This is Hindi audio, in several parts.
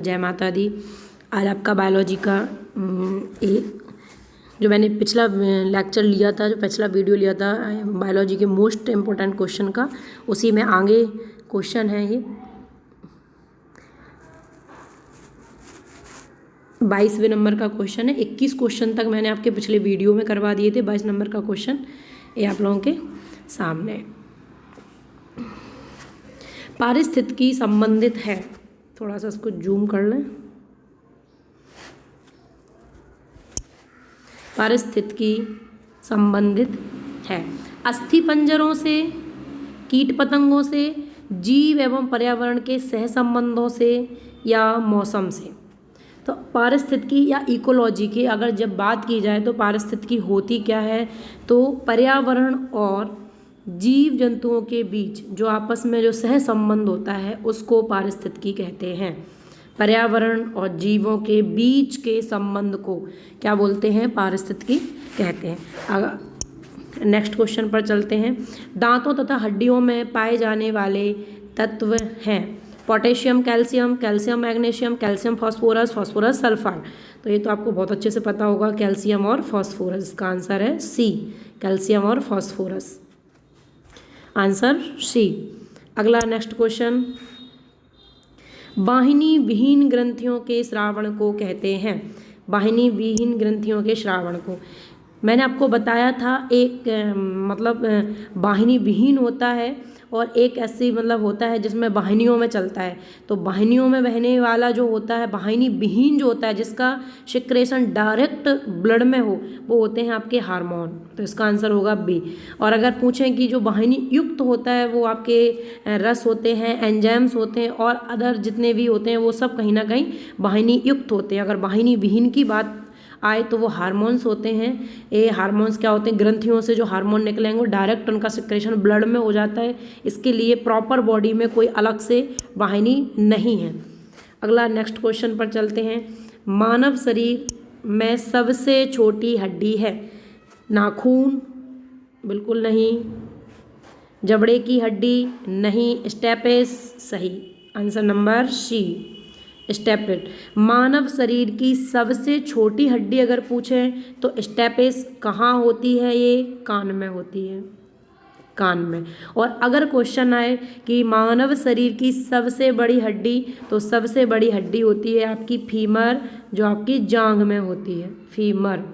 जय माता दी। आज आपका बायोलॉजी का जो मैंने पिछला लेक्चर लिया था, जो पिछला वीडियो लिया था बायोलॉजी के मोस्ट इम्पोर्टेंट क्वेश्चन का, उसी में आगे क्वेश्चन है ये 22वें नंबर का क्वेश्चन है। 21 क्वेश्चन तक मैंने आपके पिछले वीडियो में करवा दिए थे। 22 नंबर का क्वेश्चन ये आप लोगों के सामने। पारिस्थितिकी संबंधित है, थोड़ा सा इसको जूम कर लें। पारिस्थितिकी संबंधित है अस्थिपंजरों से, कीट पतंगों से, जीव एवं पर्यावरण के सहसंबंधों से या मौसम से। तो पारिस्थितिकी या इकोलॉजी की अगर जब बात की जाए तो पारिस्थितिकी होती क्या है, तो पर्यावरण और जीव जंतुओं के बीच जो आपस में जो सह संबंध होता है उसको पारिस्थितिकी कहते हैं। पर्यावरण और जीवों के बीच के संबंध को क्या बोलते हैं? पारिस्थितिकी कहते हैं। नेक्स्ट क्वेश्चन पर चलते हैं। दांतों तथा हड्डियों में पाए जाने वाले तत्व हैं potassium, calcium, calcium magnesium, calcium phosphorus, phosphorus sulphur. तो ये तो आपको बहुत अच्छे से पता होगा, कैल्शियम और फास्फोरस। इसका आंसर है सी, कैल्शियम और फास्फोरस। Answer C. अगला नेक्स्ट क्वेश्चन, वाहिनी विहीन ग्रंथियों के श्रावण को कहते हैं। वाहिनी विहीन ग्रंथियों के श्रावण को मैंने आपको बताया था, एक वाहिनी विहीन होता है और एक ऐसी होता है जिसमें वाहिनियों में चलता है। तो वाहिनियों में बहने वाला जो होता है, वाहिनी विहीन जो होता है जिसका सिक्रेशन डायरेक्ट ब्लड में हो, वो होते हैं आपके हार्मोन। तो इसका आंसर होगा बी। और अगर पूछें कि जो वाहिनी युक्त होता है वो आपके रस होते हैं, एंजाइम्स होते हैं और अदर जितने भी होते हैं वो सब कहीं ना कहीं वाहिनी युक्त होते हैं। अगर वाहिनी विहीन की बात आए तो वो हार्मोन्स होते हैं। ये हार्मोन्स क्या होते हैं? ग्रंथियों से जो हार्मोन निकलेंगे वो डायरेक्ट उनका सिक्रेशन ब्लड में हो जाता है। इसके लिए प्रॉपर बॉडी में कोई अलग से वाहिनी नहीं है। अगला नेक्स्ट क्वेश्चन पर चलते हैं। मानव शरीर में सबसे छोटी हड्डी है। नाखून? बिल्कुल नहीं। जबड़े की हड्डी? नहीं। स्टेपेस? सही। Answer number C, स्टेपेट। मानव शरीर की सबसे छोटी हड्डी अगर पूछें तो स्टेपेस कहाँ होती है? ये कान में होती है, कान में। और अगर क्वेश्चन आए कि मानव शरीर की सबसे बड़ी हड्डी, तो सबसे बड़ी हड्डी होती है आपकी फीमर, जो आपकी जांघ में होती है। फीमर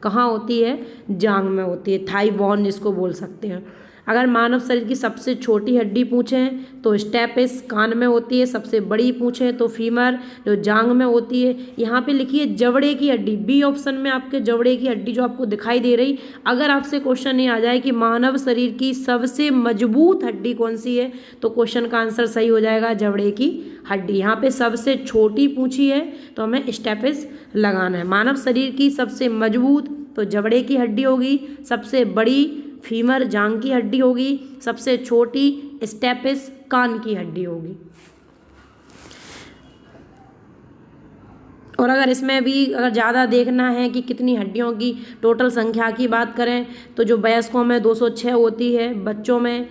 कहाँ होती है? जांघ में होती है, थाई बोन जिसको बोल सकते हैं। अगर मानव शरीर की सबसे छोटी हड्डी पूछें तो स्टेपिस कान में होती है, सबसे बड़ी पूछें तो फीमर जो जांघ में होती है। यहाँ पे लिखिए जबड़े की हड्डी, बी ऑप्शन में आपके जबड़े की हड्डी जो आपको दिखाई दे रही। अगर आपसे क्वेश्चन ये आ जाए कि मानव शरीर की सबसे मजबूत हड्डी कौन सी है, तो क्वेश्चन का आंसर सही हो जाएगा जबड़े की हड्डी। यहाँ पे सबसे छोटी पूछी है तो हमें स्टेपिस लगाना है। मानव शरीर की सबसे मजबूत तो जबड़े की हड्डी होगी, सबसे बड़ी फीमर जांघ की हड्डी होगी, सबसे छोटी स्टेपिस कान की हड्डी होगी। और अगर इसमें भी अगर ज़्यादा देखना है कि कितनी हड्डियों की टोटल संख्या की बात करें तो जो वयस्कों में 206 होती है, बच्चों में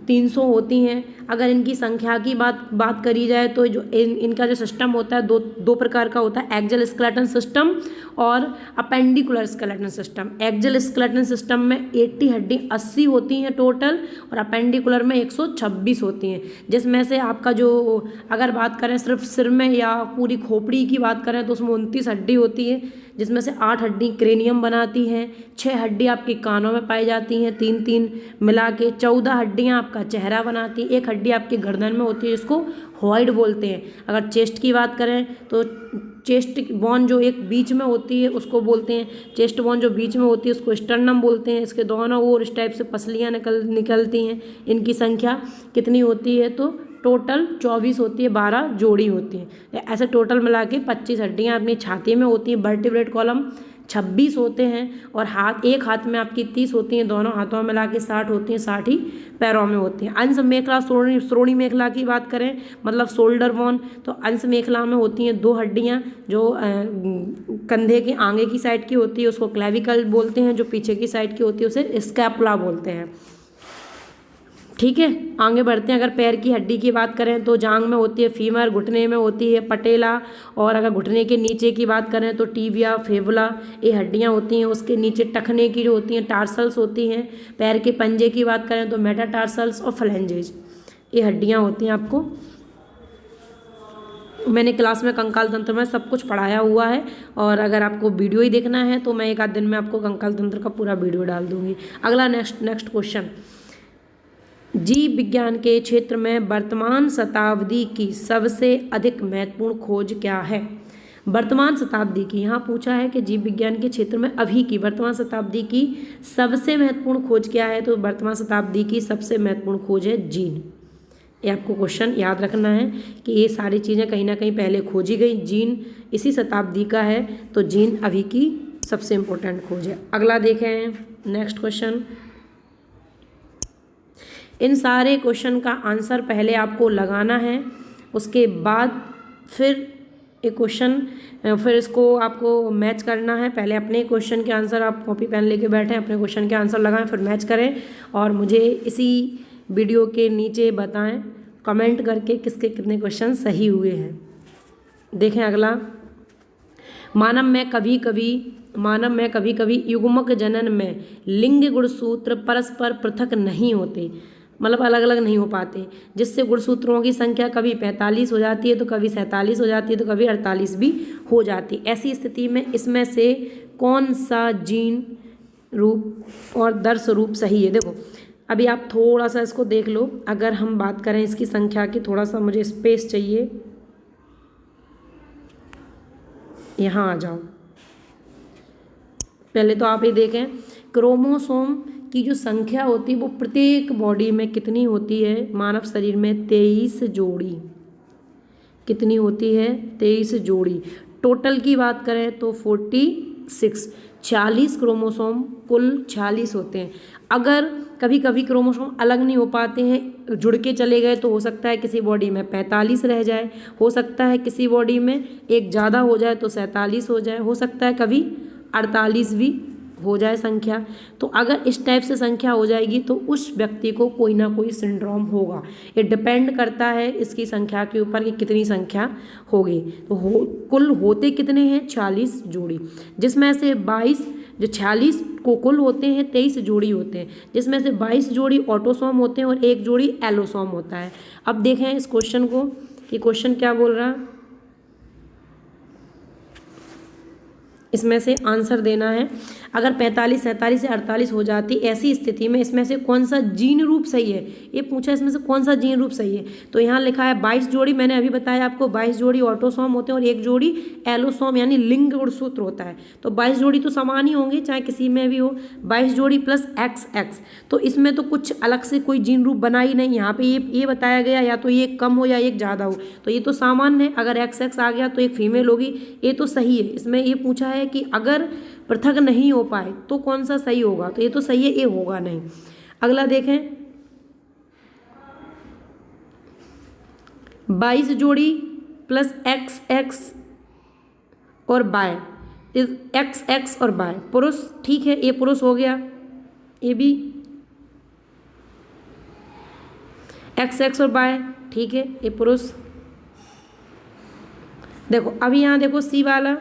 300 होती हैं। अगर इनकी संख्या की बात करी जाए तो जो इनका जो सिस्टम होता है दो प्रकार का होता है, एक्सल स्केलेटन सिस्टम और appendicular skeleton system. Axial skeleton system में 80 होती हैं टोटल और अपेंडिकुलर में 126 होती हैं, जिसमें से आपका जो अगर बात करें सिर्फ सिर में या पूरी खोपड़ी की बात करें तो उसमें 29 हड्डी होती है, जिसमें से 8 हड्डी क्रेनियम बनाती हैं, 6 हड्डी आपकी कानों में पाई जाती हैं, 3 मिला के 14 हड्डियाँ आपका चेहरा बनाती हैं, 1 हड्डी आपकी गर्दन में होती है, इसको हॉइड बोलते हैं। अगर चेस्ट की बात करें तो चेस्ट बोन जो एक बीच में होती है उसको बोलते हैं, चेस्ट बोन जो बीच में होती है उसको स्टर्नम बोलते हैं। इसके दोनों ओर इस टाइप से पसलियाँ निकलती हैं। इनकी संख्या कितनी होती है? तो टोटल 24 होती है, 12 जोड़ी होती हैं। ऐसे टोटल मिला के 25 हड्डियाँ अपनी छाती में होती हैं। वर्टिब्रेट कॉलम 26 होते हैं और एक हाथ में आपकी 30 होती हैं, दोनों हाथों में मिला के 60 होती हैं, 60 ही पैरों में होती हैं। अंश मेखला श्रोणी मेखला की बात करें, मतलब शोल्डर बोन, तो अंश मेखला में होती हैं 2 हड्डियाँ, जो कंधे के आगे की साइड की होती है उसको क्लेविकल बोलते हैं, जो पीछे की साइड की होती है उसे स्कैपुला बोलते हैं। ठीक है, आगे बढ़ते हैं। अगर पैर की हड्डी की बात करें तो जांघ में होती है फीमर, घुटने में होती है पटेला, और अगर घुटने के नीचे की बात करें तो टीबिया, फेबुला, ये हड्डियां होती हैं। उसके नीचे टखने की जो होती हैं टार्सल्स होती हैं। पैर के पंजे की बात करें तो मेटाटार्सल्स और फ्लेंजेज, ये हड्डियां होती हैं। आपको मैंने क्लास में कंकाल तंत्र में सब कुछ पढ़ाया हुआ है, और अगर आपको वीडियो ही देखना है तो मैं एक आध दिन में आपको कंकाल तंत्र का पूरा वीडियो डाल दूंगी। अगला नेक्स्ट क्वेश्चन, जीव विज्ञान के क्षेत्र में वर्तमान शताब्दी की सबसे अधिक महत्वपूर्ण खोज क्या है? वर्तमान शताब्दी की, यहाँ पूछा है कि जीव विज्ञान के क्षेत्र में अभी की वर्तमान शताब्दी की सबसे महत्वपूर्ण खोज क्या है, तो वर्तमान शताब्दी की सबसे महत्वपूर्ण खोज है जीन। ये आपको क्वेश्चन याद रखना है कि ये सारी चीज़ें कहीं ना कहीं पहले खोजी गई। जीन इसी शताब्दी का है, तो जीन अभी की सबसे इम्पोर्टेंट खोज है। अगला देखें नेक्स्ट क्वेश्चन। इन सारे क्वेश्चन का आंसर पहले आपको लगाना है, उसके बाद फिर एक क्वेश्चन, फिर इसको आपको मैच करना है। पहले अपने क्वेश्चन के आंसर आप कॉपी पेन लेके बैठें, अपने क्वेश्चन के आंसर लगाएं, फिर मैच करें और मुझे इसी वीडियो के नीचे बताएं कमेंट करके किसके कितने क्वेश्चन सही हुए हैं। देखें अगला, मानव में कभी कभी युग्मक जनन में लिंग गुणसूत्र परस्पर पृथक नहीं होते, मतलब अलग अलग नहीं हो पाते, जिससे गुणसूत्रों की संख्या कभी 45 हो जाती है तो कभी 47 हो जाती है तो कभी 48 भी हो जाती है। ऐसी स्थिति में इसमें से कौन सा जीन रूप और दर्श रूप सही है? देखो अभी आप थोड़ा सा इसको देख लो। अगर हम बात करें इसकी संख्या की, थोड़ा सा मुझे स्पेस चाहिए, यहाँ आ जाओ। पहले तो आप ये देखें क्रोमोसोम की जो संख्या होती है वो प्रत्येक बॉडी में कितनी होती है? मानव शरीर में 23 जोड़ी। कितनी होती है? 23 जोड़ी। टोटल की बात करें तो 46, 40 क्रोमोसोम कुल 46 होते हैं। अगर कभी कभी क्रोमोसोम अलग नहीं हो पाते हैं, जुड़ के चले गए, तो हो सकता है किसी बॉडी में 45 रह जाए, हो सकता है किसी बॉडी में एक ज़्यादा हो जाए तो 47 हो जाए, हो सकता है कभी 48 भी हो जाए संख्या। तो अगर इस टाइप से संख्या हो जाएगी तो उस व्यक्ति को कोई ना कोई सिंड्रोम होगा। ये डिपेंड करता है इसकी संख्या के ऊपर कि कितनी संख्या होगी। तो कुल होते कितने हैं? 40 जोड़ी, जिसमें से 22, जो 46 को कुल होते हैं 23 जोड़ी होते हैं, जिसमें से 22 जोड़ी ऑटोसोम होते हैं और 1 जोड़ी एलोसोम होता है। अब देखें इस क्वेश्चन को कि क्वेश्चन क्या बोल रहा है, इसमें से आंसर देना है। अगर 45, 47 या 48 हो जाती, ऐसी स्थिति में इसमें से कौन सा जीन रूप सही है, ये पूछा इसमें से कौन सा जीन रूप सही है। तो यहाँ लिखा है 22 जोड़ी, मैंने अभी बताया आपको 22 जोड़ी ऑटोसोम होते हैं और 1 जोड़ी एलोसोम यानी लिंग गुणसूत्र होता है। तो 22 जोड़ी तो समान ही होंगे चाहे किसी में भी हो। 22 जोड़ी प्लस XX, तो इसमें तो कुछ अलग से कोई जीन रूप बना ही नहीं। यहाँ पे ये बताया गया या तो ये कम हो या एक ज़्यादा हो, तो ये तो सामान्य है। अगर XX आ गया तो एक फीमेल होगी, ये तो सही है। इसमें ये पूछा है कि अगर पृथक नहीं हो पाए तो कौन सा सही होगा, तो ये तो सही है, ये होगा नहीं। अगला देखें, 22 जोड़ी प्लस XX और बाय, XX और बाय पुरुष, ठीक है, ये पुरुष हो गया, ये भी XX और बाय, ठीक है, ये पुरुष। देखो अभी यहाँ देखो सी वाला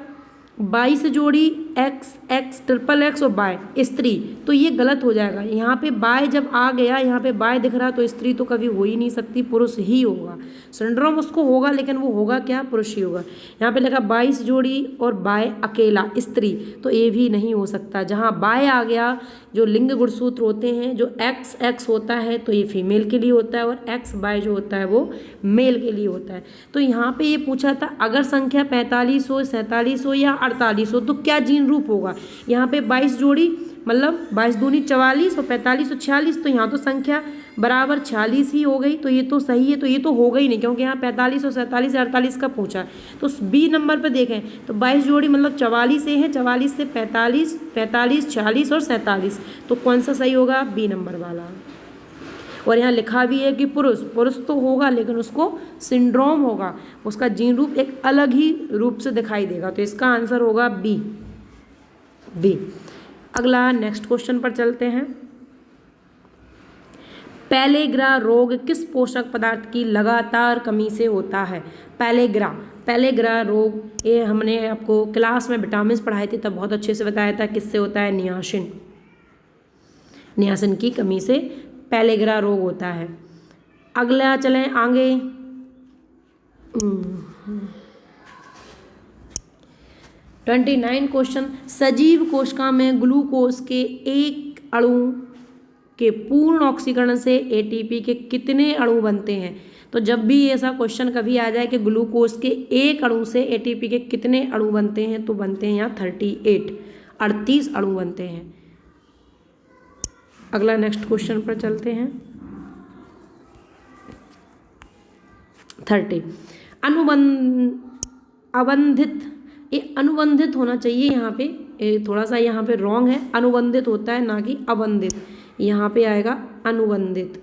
22 जोड़ी XX, XXX और बाय स्त्री, तो ये गलत हो जाएगा। यहाँ पे बाय जब आ गया, यहाँ पे बाय दिख रहा, तो स्त्री तो कभी हो ही नहीं सकती, पुरुष ही होगा। सिंड्रोम उसको होगा लेकिन वो होगा क्या? पुरुष ही होगा। यहाँ पे लिखा 22 जोड़ी और बाय अकेला स्त्री, तो ये भी नहीं हो सकता। जहाँ बाय आ गया, जो लिंग गुणसूत्र होते हैं, जो XX होता है तो ये फीमेल के लिए होता है और X बाय जो होता है वो मेल के लिए होता है। तो यहाँ पे ये पूछा था अगर संख्या 45 हो, 47 हो या 48 हो तो क्या जीन रूप होगा। यहाँ पे 22 जोड़ी मतलब 22 दूनी 44 और 45 और 46, तो यहाँ तो संख्या बराबर 46 ही हो गई, तो ये तो सही है। तो ये तो होगा ही नहीं क्योंकि यहाँ 45 और 47 या 48 का पूछा। तो बी नंबर पे देखें तो 22 जोड़ी मतलब 44 से है, 44 से 45, 45, 40 और 47, तो कौन सा सही होगा? बी नंबर वाला। और यहाँ लिखा भी है कि पुरुष तो होगा लेकिन उसको सिंड्रोम होगा, उसका जीन रूप एक अलग ही रूप से दिखाई देगा, तो इसका आंसर होगा बी। अगला नेक्स्ट क्वेश्चन पर चलते हैं। पैलेग्रा रोग किस पोषक पदार्थ की लगातार कमी से होता है? पैलेग्रा रोग, ये हमने आपको क्लास में विटामिन पढ़ाए थे तब बहुत अच्छे से बताया था। किससे होता है? नियासिन की कमी से पैलेग्रा रोग होता है। अगला चलें आगे। 29 क्वेश्चन, सजीव कोशिका में ग्लूकोज के एक अणु के पूर्ण ऑक्सीकरण से एटीपी के कितने अणु बनते हैं? तो जब भी ऐसा क्वेश्चन कभी आ जाए कि ग्लूकोज के एक अणु से एटीपी के कितने अणु बनते हैं, तो बनते हैं यहाँ 38 अणु बनते हैं। अगला नेक्स्ट क्वेश्चन पर चलते हैं। 30 अवंधित, ये अनुबंधित होना चाहिए यहाँ पे, थोड़ा सा यहाँ पे रॉन्ग है, अनुबंधित होता है ना कि अवंधित, यहाँ पे आएगा अनुबंधित।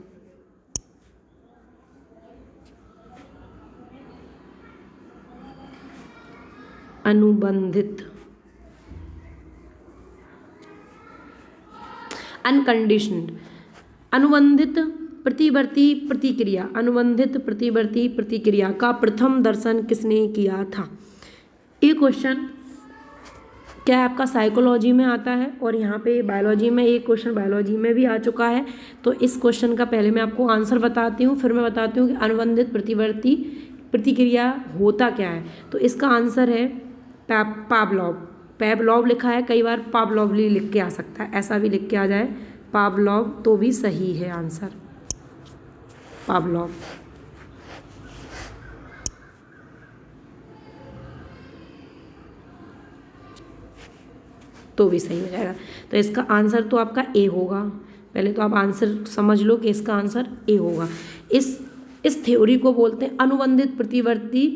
अनुबंधित, अनकंडीशनड। अनुबंधित प्रतिवर्ती प्रतिक्रिया, अनुबंधित प्रतिवर्ती प्रतिक्रिया का प्रथम दर्शन किसने किया था? ये क्वेश्चन क्या आपका साइकोलॉजी में आता है और यहाँ पे बायोलॉजी में, एक क्वेश्चन बायोलॉजी में भी आ चुका है। तो इस क्वेश्चन का पहले मैं आपको आंसर बताती हूँ, फिर मैं बताती हूँ कि अनुबंधित प्रतिवर्ती प्रतिक्रिया होता क्या है। तो इसका आंसर है पैवलोव लिखा है, कई बार पावलोवली लिख के आ सकता है, ऐसा भी लिख के आ जाए पावलोव तो भी सही है आंसर, पावलोव। तो भी सही हो जाएगा। तो इसका आंसर तो आपका ए होगा। पहले तो आप आंसर समझ लो कि इसका आंसर ए होगा। इस थ्योरी को बोलते हैं अनुबंधित प्रतिवर्ती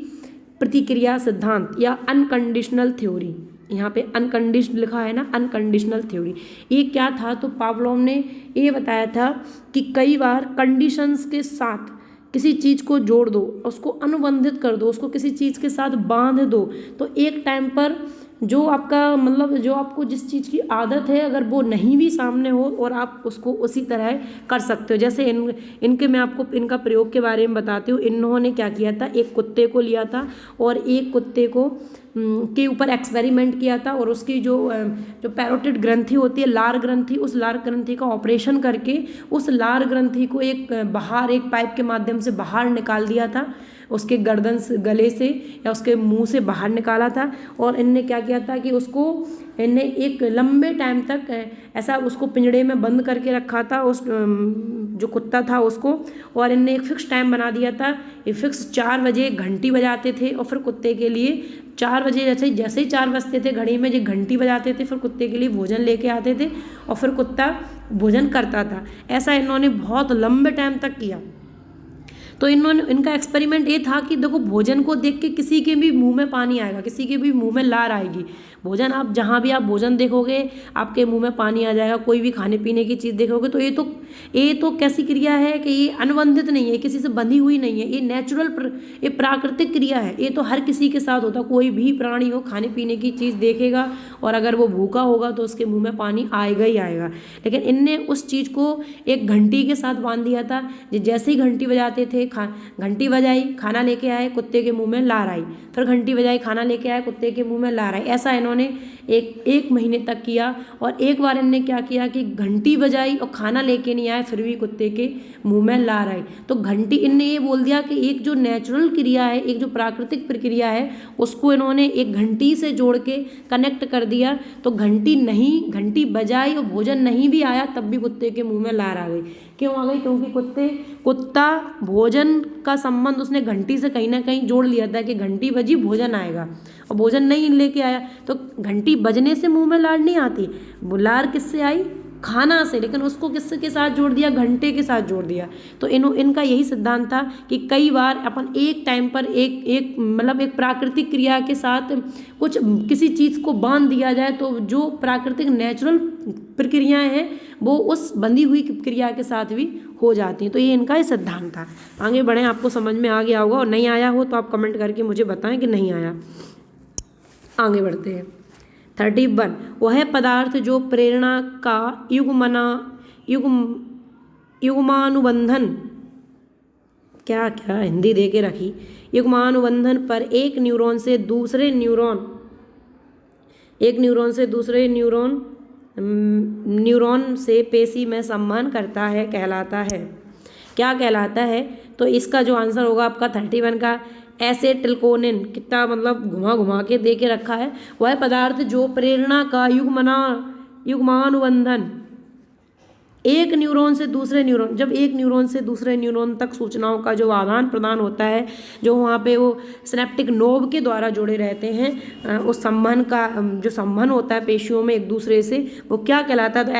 प्रतिक्रिया सिद्धांत या अनकंडीशनल थ्योरी। यहाँ पे अनकंडीशनल लिखा है ना, अनकंडीशनल थ्योरी। ये क्या था? तो पावलोव ने ये बताया था कि कई बार कंडीशंस के साथ किसी चीज़ को जोड़ दो, उसको अनुबंधित कर दो, उसको किसी चीज़ के साथ बांध दो, तो एक टाइम पर जो आपका मतलब जो आपको जिस चीज़ की आदत है अगर वो नहीं भी सामने हो और आप उसको उसी तरह कर सकते हो। जैसे इनके मैं आपको इनका प्रयोग के बारे में बताती हूँ। इन्होंने क्या किया था, एक कुत्ते को लिया था और एक कुत्ते को के ऊपर एक्सपेरिमेंट किया था और उसकी जो पैरोटिड ग्रंथि होती है, लार ग्रंथि, उस लार ग्रंथि का ऑपरेशन करके उस लार ग्रंथि को एक पाइप के माध्यम से बाहर निकाल दिया था, उसके गर्दन से, गले से या उसके मुंह से बाहर निकाला था। और इनने क्या किया था कि उसको इनने एक लंबे टाइम तक ऐसा उसको पिंजड़े में बंद करके रखा था, उस जो कुत्ता था उसको, और इनने एक फिक्स टाइम बना दिया था। ये फिक्स 4 बजे घंटी बजाते थे और फिर कुत्ते के लिए 4 बजे जैसे ही 4 बजते थे घड़ी में, जो घंटी बजाते थे, फिर कुत्ते के लिए भोजन लेके आते थे और फिर कुत्ता भोजन करता था। ऐसा इन्होंने बहुत लंबे टाइम तक किया। तो इनका एक्सपेरिमेंट ये था कि देखो, भोजन को देख के किसी के भी मुंह में पानी आएगा, किसी के भी मुंह में लार आएगी। भोजन आप जहाँ भी आप भोजन देखोगे आपके मुंह में पानी आ जाएगा। कोई भी खाने पीने की चीज़ देखोगे तो ये तो कैसी क्रिया है कि ये अनुबंधित नहीं है, किसी से बंधी हुई नहीं है, ये नेचुरल, ये प्राकृतिक क्रिया है। ये तो हर किसी के साथ होता, कोई भी प्राणी हो खाने पीने की चीज़ देखेगा और अगर वो भूखा होगा तो उसके मुँह में पानी आएगा ही आएगा। लेकिन इनने उस चीज़ को एक घंटी के साथ बांध दिया था। जैसे ही घंटी बजाते थे, घंटी बजाई, खाना लेके आए, कुत्ते के मुंह में लार आई, फिर घंटी बजाई, खाना लेके आए, कुत्ते के मुंह में लार आई। ऐसा इन्होंने एक महीने तक किया। और एक बार इनने क्या किया कि घंटी बजाई और खाना लेके नहीं आए, फिर भी कुत्ते के मुंह में लार आई। तो घंटी, इनने ये बोल दिया कि एक जो नेचुरल क्रिया है, एक जो प्राकृतिक प्रक्रिया है, उसको इन्होंने एक घंटी से जोड़ के कनेक्ट कर दिया। तो घंटी बजाई और भोजन नहीं भी आया तब भी कुत्ते के मुंह में लार आ गई। क्यों आ गई? क्योंकि कुत्ता भोजन का संबंध उसने घंटी से कहीं ना कहीं जोड़ लिया था कि घंटी बजी भोजन आएगा, और भोजन नहीं लेके आया तो घंटी बजने से मुंह में लार नहीं आती। लार किससे आई? खाना से, लेकिन उसको किसके साथ जोड़ दिया? घंटे के साथ जोड़ दिया। तो इनका यही सिद्धांत था कि कई बार अपन एक टाइम पर एक मतलब एक प्राकृतिक क्रिया के साथ किसी चीज़ को बांध दिया जाए तो जो प्राकृतिक नेचुरल प्रक्रियाएं हैं वो उस बंधी हुई क्रिया के साथ भी हो जाती हैं। तो ये इनका ही सिद्धांत था। आगे बढ़ें, आपको समझ में आ गया होगा, और नहीं आया हो तो आप कमेंट करके मुझे बताएं कि नहीं आया। आगे बढ़ते हैं। 31 वह पदार्थ जो प्रेरणा का युग्मन युग्मानुबंधन, क्या क्या हिंदी दे के रखी, युग्मानुबंधन पर एक न्यूरॉन से दूसरे न्यूरॉन से पेशी में संवहन करता है कहलाता है। क्या कहलाता है? तो इसका जो आंसर होगा आपका 31 का एसेटिलकोलिन। कितना मतलब घुमा घुमा के दे के रखा है। वह पदार्थ जो प्रेरणा का युग्मानुबंधन एक न्यूरॉन से दूसरे न्यूरॉन, जब एक न्यूरॉन से दूसरे न्यूरॉन तक सूचनाओं का जो आदान प्रदान होता है, जो वहाँ पे वो सिनेप्टिक नोब के द्वारा जुड़े रहते हैं, उस संवहन का जो संवहन होता है पेशियों में एक दूसरे से, वो क्या कहलाता है? तो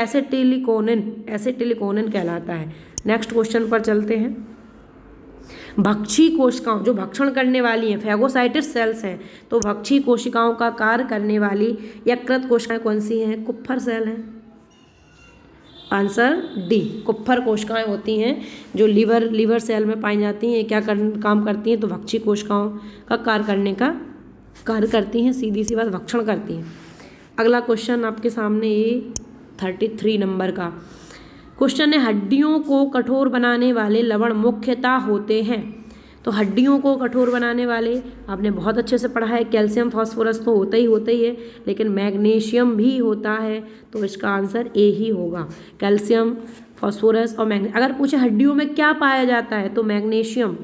एसेटिलकोलिन कहलाता है। नेक्स्ट क्वेश्चन पर चलते हैं। भक्षी कोशिकाओं जो भक्षण करने वाली हैं, फैगोसाइटिस सेल्स हैं, तो भक्षी कोशिकाओं का कार्य करने वाली यकृत कोशिकाएं कौन सी हैं? कुप्फर सेल हैं। आंसर डी, कुप्फर कोशिकाएं होती हैं जो लीवर सेल में पाई जाती हैं। क्या काम करती हैं? तो भक्षी कोशिकाओं का कार्य करती हैं। सीधी सी बात, भक्षण करती हैं। अगला क्वेश्चन आपके सामने ये 33 नंबर का क्वेश्चन है। हड्डियों को कठोर बनाने वाले लवण मुख्यतः होते हैं। तो हड्डियों को कठोर बनाने वाले आपने बहुत अच्छे से पढ़ा है, कैल्शियम फास्फोरस तो होता ही है, लेकिन मैग्नीशियम भी होता है। तो इसका आंसर ए ही होगा, कैल्शियम फास्फोरस और मैग्नीशियम। अगर पूछे हड्डियों में क्या पाया जाता है तो मैग्नीशियम।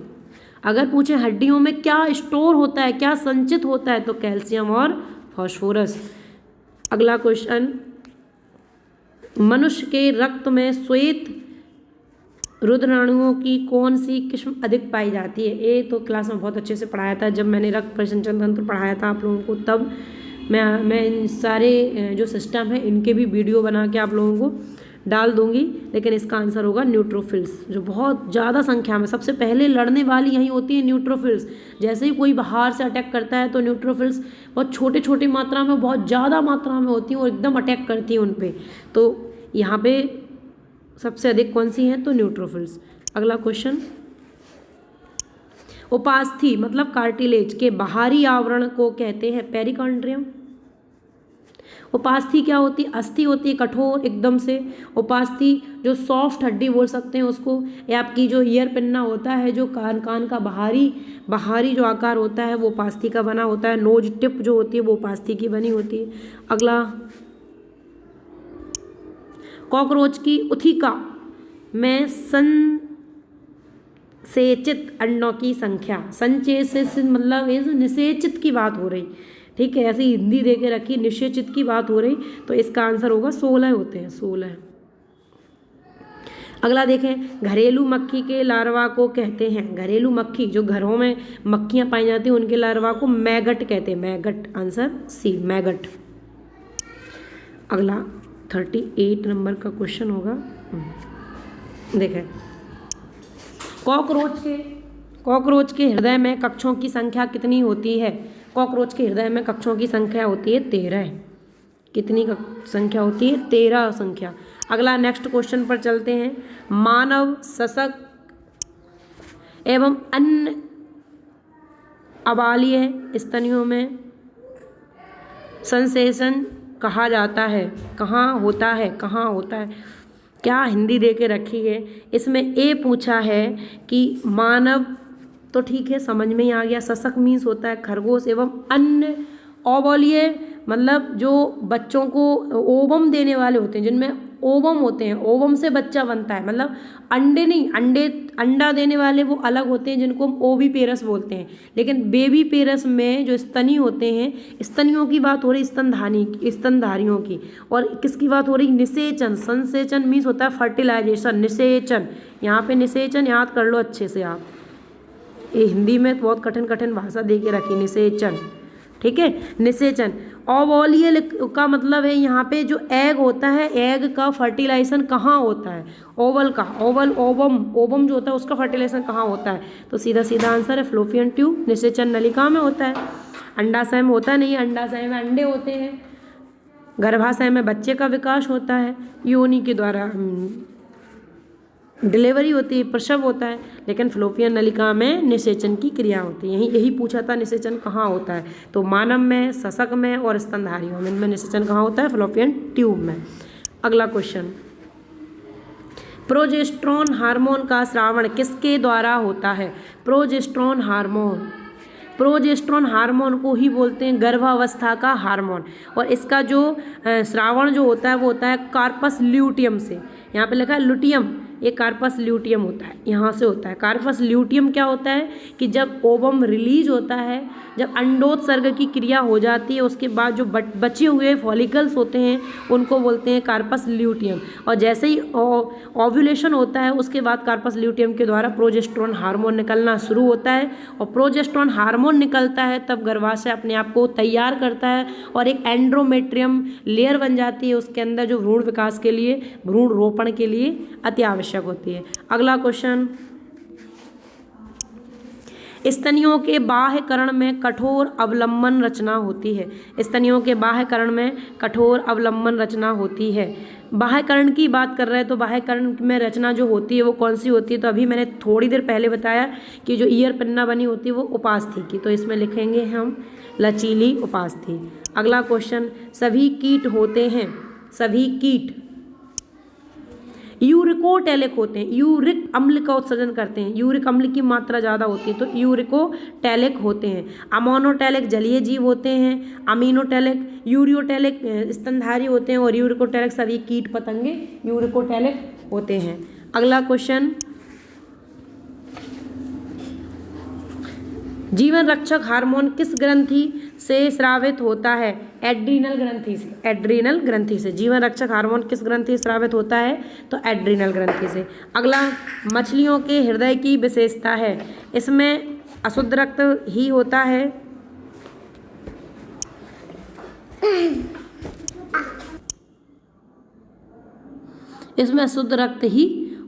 अगर पूछे हड्डियों में क्या स्टोर होता है, क्या संचित होता है, तो कैल्शियम और फास्फोरस। अगला क्वेश्चन, मनुष्य के रक्त में श्वेत रुधिराणुओं की कौन सी किस्म अधिक पाई जाती है? ये तो क्लास में बहुत अच्छे से पढ़ाया था, जब मैंने रक्त परिसंचरण तंत्र पढ़ाया था आप लोगों को, तब मैं इन सारे जो सिस्टम है इनके भी वीडियो बना के आप लोगों को डाल दूंगी। लेकिन इसका आंसर होगा न्यूट्रोफिल्स, जो बहुत ज़्यादा संख्या में सबसे पहले लड़ने वाली यही होती है न्यूट्रोफिल्स। जैसे ही कोई बाहर से अटैक करता है तो न्यूट्रोफिल्स बहुत छोटे छोटी मात्रा में, बहुत ज़्यादा मात्रा में होती हैं और एकदम अटैक करती हैं उन पर। तो यहाँ पे सबसे अधिक कौन सी है? तो न्यूट्रोफिल्स। अगला क्वेश्चन, उपास्थि मतलब कार्टिलेज के बाहरी आवरण को कहते हैं पेरिकार्डियम। उपास्थि क्या होती है? अस्थि होती है कठोर एकदम से। उपास्थि जो सॉफ्ट हड्डी बोल सकते हैं उसको, या आपकी जो ईयर पिन्ना होता है, जो कान का बाहरी जो आकार होता है वो उपास्थि का बना होता है। नोज टिप जो होती है वो उपास्थि की बनी होती है। अगला, कॉकरोच की उथिका में संसेचित अंडों की संख्या, संचेसित मतलब ये निषेचित की बात हो रही, ठीक है, ऐसी हिंदी दे के रखी, निषेचित की बात हो रही, तो इसका आंसर होगा 16 होते हैं, 16। अगला देखें, घरेलू मक्खी के लार्वा को कहते हैं, घरेलू मक्खी जो घरों में मक्खियाँ पाई जाती हैं उनके लार्वा को मैगट कहते हैं, मैगट। Answer C, maggot. अगला 38 नंबर का क्वेश्चन होगा, देखें, कॉकरोच के हृदय में कक्षों की संख्या कितनी होती है? कॉकरोच के हृदय में कक्षों की संख्या होती है 13। कितनी संख्या होती है? 13 संख्या। अगला नेक्स्ट क्वेश्चन पर चलते हैं। मानव सशक एवं अन्य अबालीय स्तनियों में संसेचन कहा जाता है, कहाँ होता है? क्या हिंदी दे के रखी है? इसमें ए पूछा है कि मानव, तो ठीक है समझ में ही आ गया। सशक मीन्स होता है खरगोश, एवं अन्य ओवलीय मतलब जो बच्चों को ओवम देने वाले होते हैं, जिनमें ओवम होते हैं, ओवम से बच्चा बनता है, मतलब अंडे नहीं, अंडा देने वाले वो अलग होते हैं जिनको हम ओवीपेरस बोलते हैं। लेकिन बेबी पेरस में जो स्तनी होते हैं, स्तनियों की बात हो रही, स्तनधारियों की। और किसकी बात हो रही? निषेचन। संसेचन मीन्स होता है फर्टिलाइजेशन, निषेचन। यहाँ पे निषेचन याद कर लो अच्छे से आप, ये हिंदी में बहुत कठिन भाषा दे के रखी, निषेचन, ठीक है, निषेचन। ओवलीय का मतलब है यहाँ पे जो एग होता है, एग का फर्टिलाइजेशन कहाँ होता है? ओवल का, ओवम जो होता है उसका फर्टिलाइजेशन कहाँ होता है? तो सीधा आंसर है फ्लोपियन ट्यूब, निषेचन नलिका में होता है। अंडाशय में होता नहीं, अंडाशय में अंडे होते हैं, गर्भाशय में बच्चे का विकास होता है, योनि के द्वारा डिलीवरी होती है, प्रसव होता है, लेकिन फ्लोपियन नलिका में निषेचन की क्रिया होती है। यही पूछा था, निषेचन कहाँ होता है? तो मानव में, सशक में और स्तनधारियों में, इनमें निषेचन कहाँ होता है? फ्लोपियन ट्यूब में। अगला क्वेश्चन, प्रोजेस्टेरोन हार्मोन का स्रावण किसके द्वारा होता है? प्रोजेस्टेरोन हार्मोन को ही बोलते हैं गर्भावस्था का हार्मोन। और इसका जो स्रावण जो होता है वो होता है कार्पस ल्यूटियम से। यहाँ पे लिखा है लुटियम, ये कार्पस ल्यूटियम होता है, यहाँ से होता है। कार्पस ल्यूटियम क्या होता है कि जब ओवम रिलीज होता है, जब अंडोत्सर्ग की क्रिया हो जाती है, उसके बाद जो बचे हुए फॉलिकल्स होते हैं उनको बोलते हैं कार्पस ल्यूटियम। और जैसे ही ओव्यूलेशन होता है उसके बाद कार्पस ल्यूटियम के द्वारा प्रोजेस्टेरोन हार्मोन निकलना शुरू होता है। और प्रोजेस्टेरोन हार्मोन निकलता है तब गर्भाशय अपने आप को तैयार करता है और एक एंड्रोमेट्रियम लेयर बन जाती है उसके अंदर, जो भ्रूण विकास के लिए, भ्रूण रोपण के लिए अति आवश्यक होती है। अगला क्वेश्चन, स्तनियों के बाह्यकर्ण में कठोर अवलंबन रचना होती है। स्तनियों के बाह्यकर्ण में कठोर अवलंबन रचना होती है। बाह्यकर्ण की बात कर रहे हैं तो बाह्यकर्ण में रचना जो होती है वो कौन सी होती है? तो अभी मैंने थोड़ी देर पहले बताया कि जो ईयर पिन्ना बनी होती है वो उपास्थि की, तो इसमें लिखेंगे हम लचीली उपास्थि। अगला क्वेश्चन, सभी कीट होते हैं, सभी कीट यूरिकोटैलिक होते हैं, यूरिक अम्ल का उत्सर्जन करते हैं, यूरिक अम्ल की मात्रा ज़्यादा होती है तो यूरिकोटैलिक होते हैं। अमोनोटैलिक जलीय जीव होते हैं, अमीनोटैलिक, यूरियोटैलिक स्तनधारी होते हैं और यूरिकोटैलिक सभी कीट पतंगे यूरिकोटैलिक होते हैं। अगला क्वेश्चन, जीवन रक्षक हार्मोन किस ग्रंथि से स्रावित होता है? एड्रीनल ग्रंथि से। एड्रीनल ग्रंथि से जीवन रक्षक हार्मोन किस ग्रंथि से स्रावित होता है? तो एड्रीनल ग्रंथि से। अगला, मछलियों के हृदय की विशेषता है, इसमें अशुद्ध रक्त ही होता है। इसमें अशुद्ध रक्त ही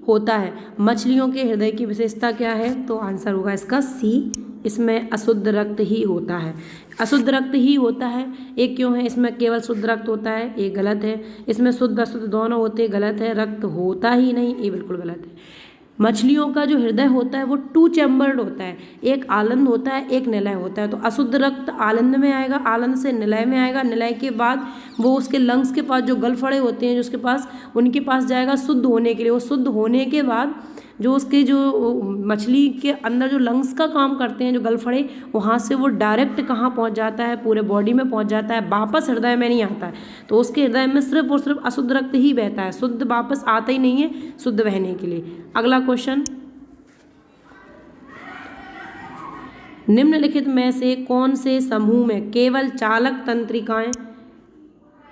होता है। मछलियों के हृदय की विशेषता क्या है? तो आंसर होगा इसका सी, इसमें अशुद्ध रक्त ही होता है। अशुद्ध रक्त ही होता है, एक क्यों है? इसमें केवल शुद्ध रक्त होता है, ये गलत है। इसमें शुद्ध अशुद्ध दोनों होते, गलत है। रक्त होता ही नहीं, ये बिल्कुल गलत है। मछलियों का जो हृदय होता है वो 2 चैम्बर्ड होता है, एक आलंद होता है, एक निलय होता है। तो अशुद्ध रक्त आलंद में आएगा, आलंद से निलय में आएगा, निलय के बाद वो उसके लंग्स के पास जो गलफड़े होते हैं जो उसके पास, उनके पास जाएगा शुद्ध होने के लिए। वो शुद्ध होने के बाद जो उसके जो मछली के अंदर जो लंग्स का काम करते हैं, जो गलफड़े, वहाँ से वो डायरेक्ट कहाँ पहुँच जाता है? पूरे बॉडी में पहुँच जाता है, वापस हृदय में नहीं आता है। तो उसके हृदय में सिर्फ और सिर्फ अशुद्ध रक्त ही बहता है, शुद्ध वापस आता ही नहीं है शुद्ध बहने के लिए। अगला क्वेश्चन, निम्नलिखित में से कौन से समूह में केवल चालक तंत्रिकाएं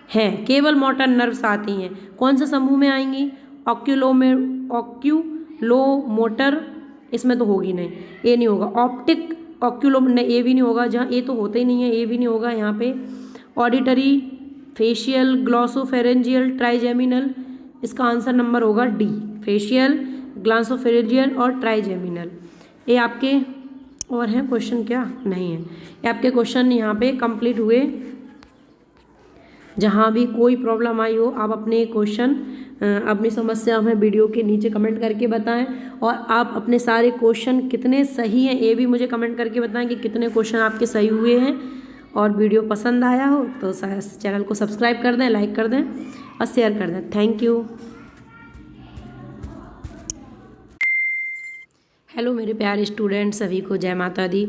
हैं, केवल मोटर नर्व्स आती हैं? कौन से समूह में आएंगी? ऑक्यूलो मोटर, इसमें तो होगी नहीं, ए नहीं होगा। ऑप्टिक ऑक्यूलो, ए भी नहीं होगा, जहाँ ए तो होता ही नहीं है, ए भी नहीं होगा यहाँ पे। ऑडिटरी, फेशियल, ग्लॉसोफेरेंजियल, ट्राइजेमिनल, इसका आंसर नंबर होगा डी, फेशियल, ग्लॉसोफेरेंजियल और ट्राइजेमिनल। ये आपके और हैं क्वेश्चन क्या? नहीं है। ये आपके क्वेश्चन यहाँ पे कंप्लीट हुए। जहाँ भी कोई प्रॉब्लम आई हो आप अपने क्वेश्चन, अपनी समस्या हमें वीडियो के नीचे कमेंट करके बताएं। और आप अपने सारे क्वेश्चन कितने सही हैं ये भी मुझे कमेंट करके बताएं कि कितने क्वेश्चन आपके सही हुए हैं। और वीडियो पसंद आया हो तो चैनल को सब्सक्राइब कर दें, लाइक कर दें और शेयर कर दें। Thank you. हेलो मेरे प्यारे स्टूडेंट, सभी को जय माता दी।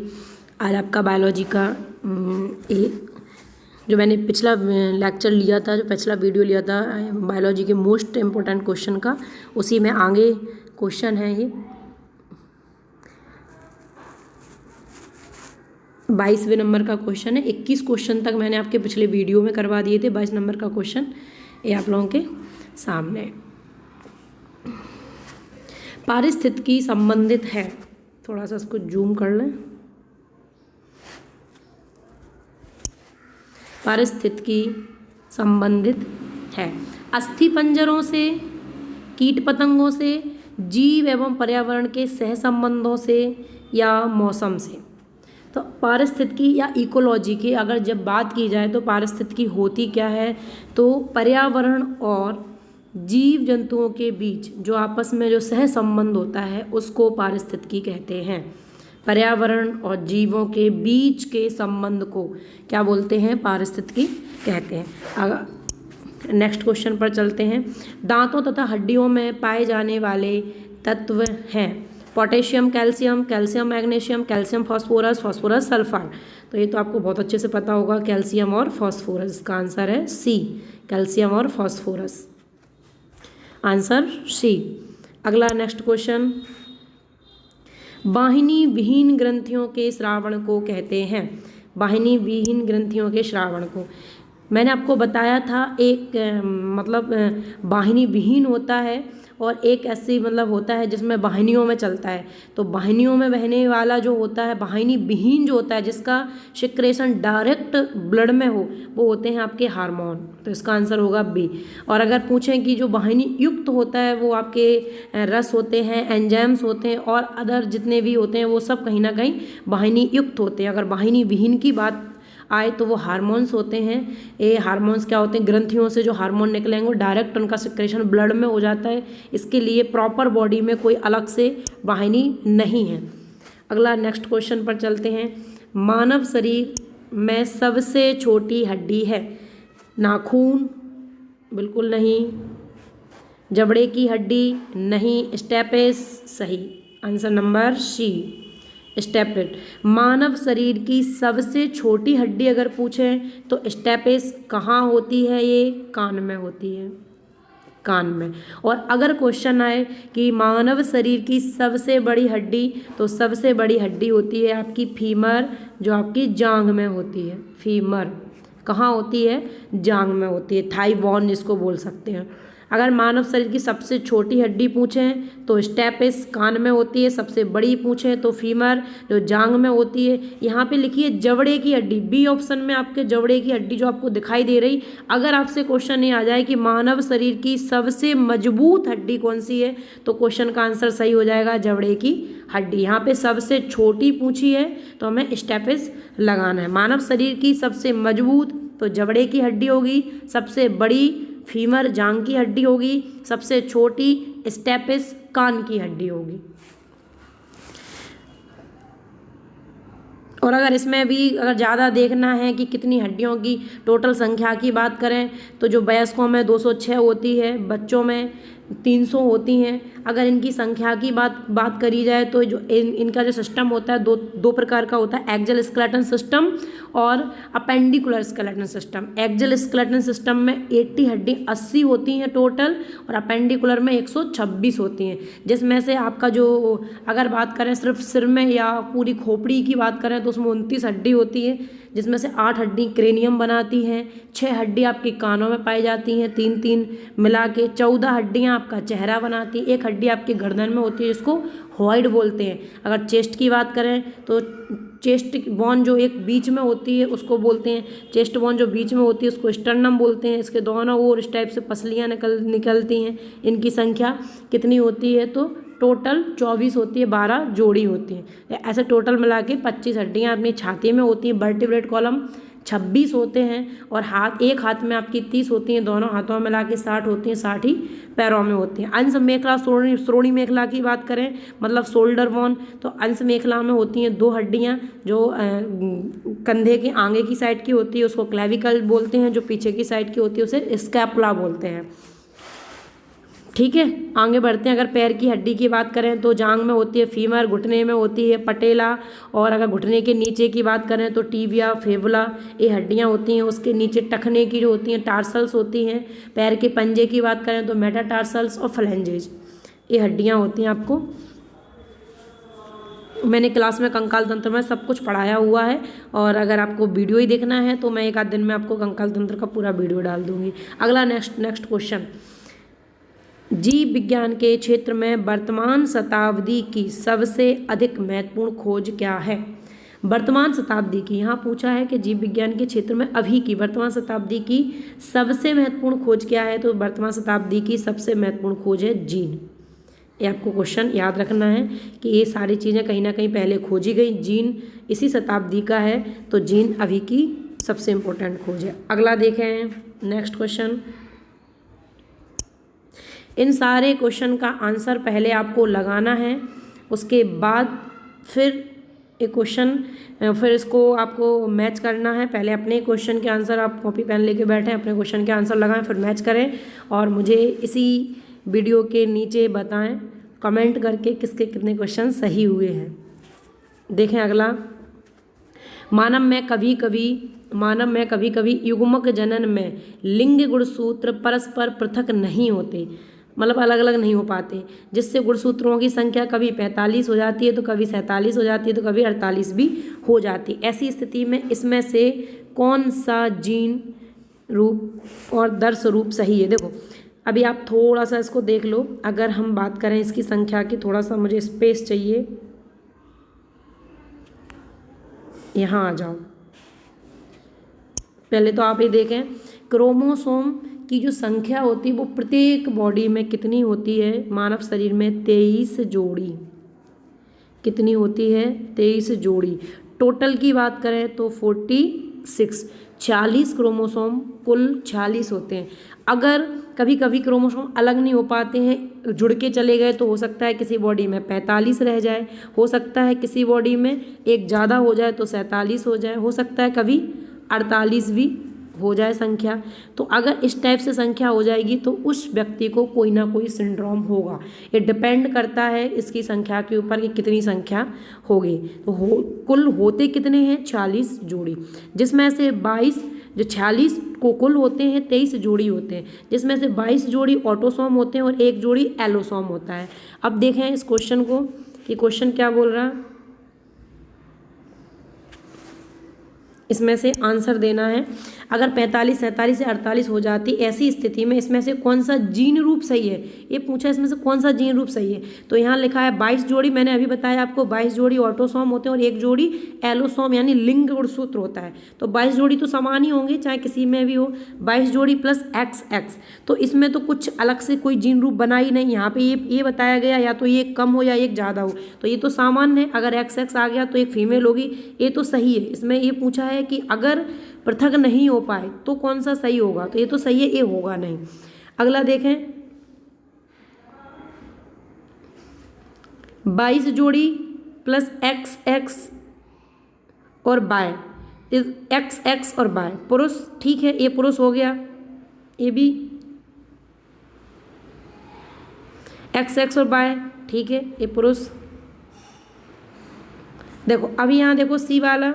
आज आपका बायोलॉजी का जो मैंने पिछला लेक्चर लिया था, जो पिछला वीडियो लिया था बायोलॉजी के मोस्ट इम्पोर्टेंट क्वेश्चन का, उसी में आगे क्वेश्चन है ये 22वें नंबर का क्वेश्चन है। 21 क्वेश्चन तक मैंने आपके पिछले वीडियो में करवा दिए थे। 22 नंबर का क्वेश्चन ये आप लोगों के सामने। पारिस्थितिकी संबंधित है, थोड़ा सा इसको जूम कर लें। पारिस्थितिकी संबंधित है अस्थिपंजरों से, कीट पतंगों से, जीव एवं पर्यावरण के सहसंबंधों से या मौसम से। तो पारिस्थितिकी या इकोलॉजी की अगर जब बात की जाए तो पारिस्थितिकी होती क्या है? तो पर्यावरण और जीव जंतुओं के बीच जो आपस में जो सहसंबंध होता है उसको पारिस्थितिकी कहते हैं। पर्यावरण और जीवों के बीच के संबंध को क्या बोलते हैं? पारिस्थितिकी कहते हैं। नेक्स्ट क्वेश्चन पर चलते हैं। दांतों तथा हड्डियों में पाए जाने वाले तत्व हैं potassium, calcium, calcium magnesium, calcium phosphorus, phosphorus sulphur. तो ये तो आपको बहुत अच्छे से पता होगा, कैल्शियम और फास्फोरस। इसका आंसर है सी, कैल्शियम और फास्फोरस। Answer C. अगला नेक्स्ट क्वेश्चन, वाहिनी विहीन ग्रंथियों के श्रावण को कहते हैं। वाहिनी विहीन ग्रंथियों के श्रावण को मैंने आपको बताया था, एक वाहिनी विहीन होता है और एक ऐसी होता है जिसमें वाहिनियों में चलता है। तो वाहिनियों में बहने वाला जो होता है, वाहिनी विहीन जो होता है, जिसका सिक्रेशन डायरेक्ट ब्लड में हो, वो होते हैं आपके हार्मोन। तो इसका आंसर होगा बी। और अगर पूछें कि जो वाहिनी युक्त होता है, वो आपके रस होते हैं, एंजाइम्स होते हैं और अदर जितने भी होते हैं, वो सब कहीं ना कहीं वाहिनी युक्त होते हैं। अगर वाहिनी विहीन की बात आए तो वो हार्मोन्स होते हैं। ये हार्मोन्स क्या होते हैं, ग्रंथियों से जो हार्मोन निकलेंगे वो डायरेक्ट उनका सिक्रेशन ब्लड में हो जाता है। इसके लिए प्रॉपर बॉडी में कोई अलग से वाहिनी नहीं है। अगला नेक्स्ट क्वेश्चन पर चलते हैं। मानव शरीर में सबसे छोटी हड्डी है। नाखून, बिल्कुल नहीं। जबड़े की हड्डी, नहीं। स्टेपेस, सही। Answer number C, स्टेपेट। मानव शरीर की सबसे छोटी हड्डी अगर पूछें तो स्टेपेस कहाँ होती है, ये कान में होती है, कान में। और अगर क्वेश्चन आए कि मानव शरीर की सबसे बड़ी हड्डी, तो सबसे बड़ी हड्डी होती है आपकी फीमर, जो आपकी जांघ में होती है। फीमर कहाँ होती है, जांघ में होती है, थाई बोन जिसको बोल सकते हैं। अगर मानव शरीर की सबसे छोटी हड्डी पूछें तो स्टेपिस कान में होती है, सबसे बड़ी पूछें तो फीमर जो जांघ में होती है। यहाँ पे लिखिए जबड़े की हड्डी, बी ऑप्शन में आपके जबड़े की हड्डी जो आपको दिखाई दे रही। अगर आपसे क्वेश्चन ये आ जाए कि मानव शरीर की सबसे मजबूत हड्डी कौन सी है, तो क्वेश्चन का आंसर सही हो जाएगा जबड़े की हड्डी। यहाँ पे सबसे छोटी पूछी है तो हमें स्टेपिस लगाना है। मानव शरीर की सबसे मजबूत तो जबड़े की हड्डी होगी, सबसे बड़ी फीमर जांघ की हड्डी होगी, सबसे छोटी स्टेपिस कान की हड्डी होगी। और अगर इसमें भी अगर ज़्यादा देखना है कि कितनी हड्डियों की टोटल संख्या की बात करें तो जो वयस्कों में 206 होती है, बच्चों में 300 होती हैं। अगर इनकी संख्या की बात करी जाए तो जो इनका जो सिस्टम होता है दो प्रकार का होता है, एक्सल स्केलेटन सिस्टम और appendicular skeleton system. Axial skeleton system में 80 होती हैं टोटल और अपेंडिकुलर में 126 होती हैं, जिसमें से आपका जो अगर बात करें सिर्फ सिर में या पूरी खोपड़ी की बात करें तो उसमें 29 हड्डी होती है, जिसमें से 8 हड्डी क्रेनियम बनाती हैं, 6 हड्डी आपकी कानों में पाई जाती हैं, 3 मिला के 14 हड्डियाँ आपका चेहरा बनाती हैं, 1 हड्डी आपकी गर्दन में होती है जिसको हॉइड बोलते हैं। अगर चेस्ट की बात करें तो चेस्ट बोन जो एक बीच में होती है उसको बोलते हैं, चेस्ट बोन जो बीच में होती है उसको स्टर्नम बोलते हैं। इसके दोनों ओर इस टाइप से पसलियाँ निकलती हैं। इनकी संख्या कितनी होती है, तो टोटल 24 होती है, 12 जोड़ी होती हैं। ऐसे टोटल मिला के 25 हड्डियाँ अपनी छाती में होती हैं। वर्टिब्रेट कॉलम 26 होते हैं और एक हाथ में आपकी 30 होती हैं, दोनों हाथों में मिला के 60 होती हैं, 60 ही पैरों में होती हैं। अंश मेखला श्रोणी मेखला की बात करें, मतलब शोल्डर बोन, तो अंश मेखला में होती हैं 2 हड्डियाँ, जो कंधे के आगे की साइड की होती है उसको क्लेविकल बोलते हैं, जो पीछे की साइड की होती है उसे स्कैपुला बोलते हैं। ठीक है, आगे बढ़ते हैं। अगर पैर की हड्डी की बात करें तो जांघ में होती है फीमर, घुटने में होती है पटेला, और अगर घुटने के नीचे की बात करें तो टीबिया, फेबुला, ये हड्डियां होती हैं। उसके नीचे टखने की जो होती हैं टार्सल्स होती हैं। पैर के पंजे की बात करें तो मेटाटार्सल्स और फ्लेंजेज, ये हड्डियां होती हैं। आपको मैंने क्लास में कंकाल तंत्र में सब कुछ पढ़ाया हुआ है, और अगर आपको वीडियो ही देखना है तो मैं एक आध दिन में आपको कंकाल तंत्र का पूरा वीडियो डाल दूँगी। अगला नेक्स्ट क्वेश्चन, जीव विज्ञान के क्षेत्र में वर्तमान शताब्दी की सबसे अधिक महत्वपूर्ण खोज क्या है। वर्तमान शताब्दी की यहाँ पूछा है कि जीव विज्ञान के क्षेत्र में अभी की वर्तमान शताब्दी की सबसे महत्वपूर्ण खोज क्या है, तो वर्तमान शताब्दी की सबसे महत्वपूर्ण खोज है जीन। ये आपको क्वेश्चन याद रखना है कि ये सारी चीज़ें कहीं ना कहीं पहले खोजी गई। जीन इसी शताब्दी का है, तो जीन अभी की सबसे इम्पोर्टेंट खोज है। अगला देखें नेक्स्ट क्वेश्चन। इन सारे क्वेश्चन का आंसर पहले आपको लगाना है, उसके बाद फिर एक क्वेश्चन, फिर इसको आपको मैच करना है। पहले अपने क्वेश्चन के आंसर आप कॉपी पेन लेके बैठें, अपने क्वेश्चन के आंसर लगाएं, फिर मैच करें और मुझे इसी वीडियो के नीचे बताएं कमेंट करके किसके कितने क्वेश्चन सही हुए हैं। देखें अगला, मानव में कभी कभी युग्मक जनन में लिंग गुणसूत्र परस्पर पृथक नहीं होते, मतलब अलग अलग नहीं हो पाते, जिससे गुणसूत्रों की संख्या कभी 45 हो जाती है तो कभी 47 हो जाती है तो कभी 48 भी हो जाती है। ऐसी स्थिति में इसमें से कौन सा जीन रूप और दर्श रूप सही है? देखो अभी आप थोड़ा सा इसको देख लो। अगर हम बात करें इसकी संख्या की, थोड़ा सा मुझे स्पेस चाहिए, यहाँ आ जाओ। पहले तो आप ये देखें क्रोमोसोम की जो संख्या होती है वो प्रत्येक बॉडी में कितनी होती है? मानव शरीर में 23 जोड़ी। कितनी होती है? 23 जोड़ी। टोटल की बात करें तो 46, 40 क्रोमोसोम कुल 46 होते हैं। अगर कभी कभी क्रोमोसोम अलग नहीं हो पाते हैं, जुड़ के चले गए, तो हो सकता है किसी बॉडी में 45 रह जाए, हो सकता है किसी बॉडी में एक ज़्यादा हो जाए तो 47 हो जाए, हो सकता है कभी 48 भी हो जाए संख्या। तो अगर इस टाइप से संख्या हो जाएगी तो उस व्यक्ति को कोई ना कोई सिंड्रोम होगा। ये डिपेंड करता है इसकी संख्या के ऊपर कि कितनी संख्या होगी। तो कुल होते कितने हैं? 40 जोड़ी, जिसमें से 22, जो 46 को कुल होते हैं 23 जोड़ी होते हैं, जिसमें से 22 जोड़ी ऑटोसोम होते हैं और 1 जोड़ी एलोसोम होता है। अब देखें इस क्वेश्चन को कि क्वेश्चन क्या बोल रहा है, इसमें से आंसर देना है। अगर 45, 47 या 48 हो जाती, ऐसी स्थिति में इसमें से कौन सा जीन रूप सही है? ये पूछा इसमें से कौन सा जीन रूप सही है। तो यहाँ लिखा है 22 जोड़ी, मैंने अभी बताया आपको 22 जोड़ी ऑटोसोम होते हैं और 1 जोड़ी एलोसोम यानी लिंग गुणसूत्र होता है। तो 22 जोड़ी तो समान ही होंगे चाहे किसी में भी हो। 22 जोड़ी प्लस XX, तो इसमें तो कुछ अलग से कोई जीन रूप बना ही नहीं। यहाँ पे ये बताया गया या तो ये कम हो या एक ज़्यादा हो, तो ये तो सामान्य है। अगर XX आ गया तो एक फीमेल होगी, ये तो सही है। इसमें ये पूछा है कि अगर पृथक नहीं हो पाए तो कौन सा सही होगा, तो ये तो सही है, ये होगा नहीं। अगला देखें, 22 जोड़ी प्लस XX और बाय, XX और बाय पुरुष, ठीक है, ये पुरुष हो गया, ये भी XX और बाय, ठीक है, ये पुरुष। देखो अभी यहाँ देखो सी वाला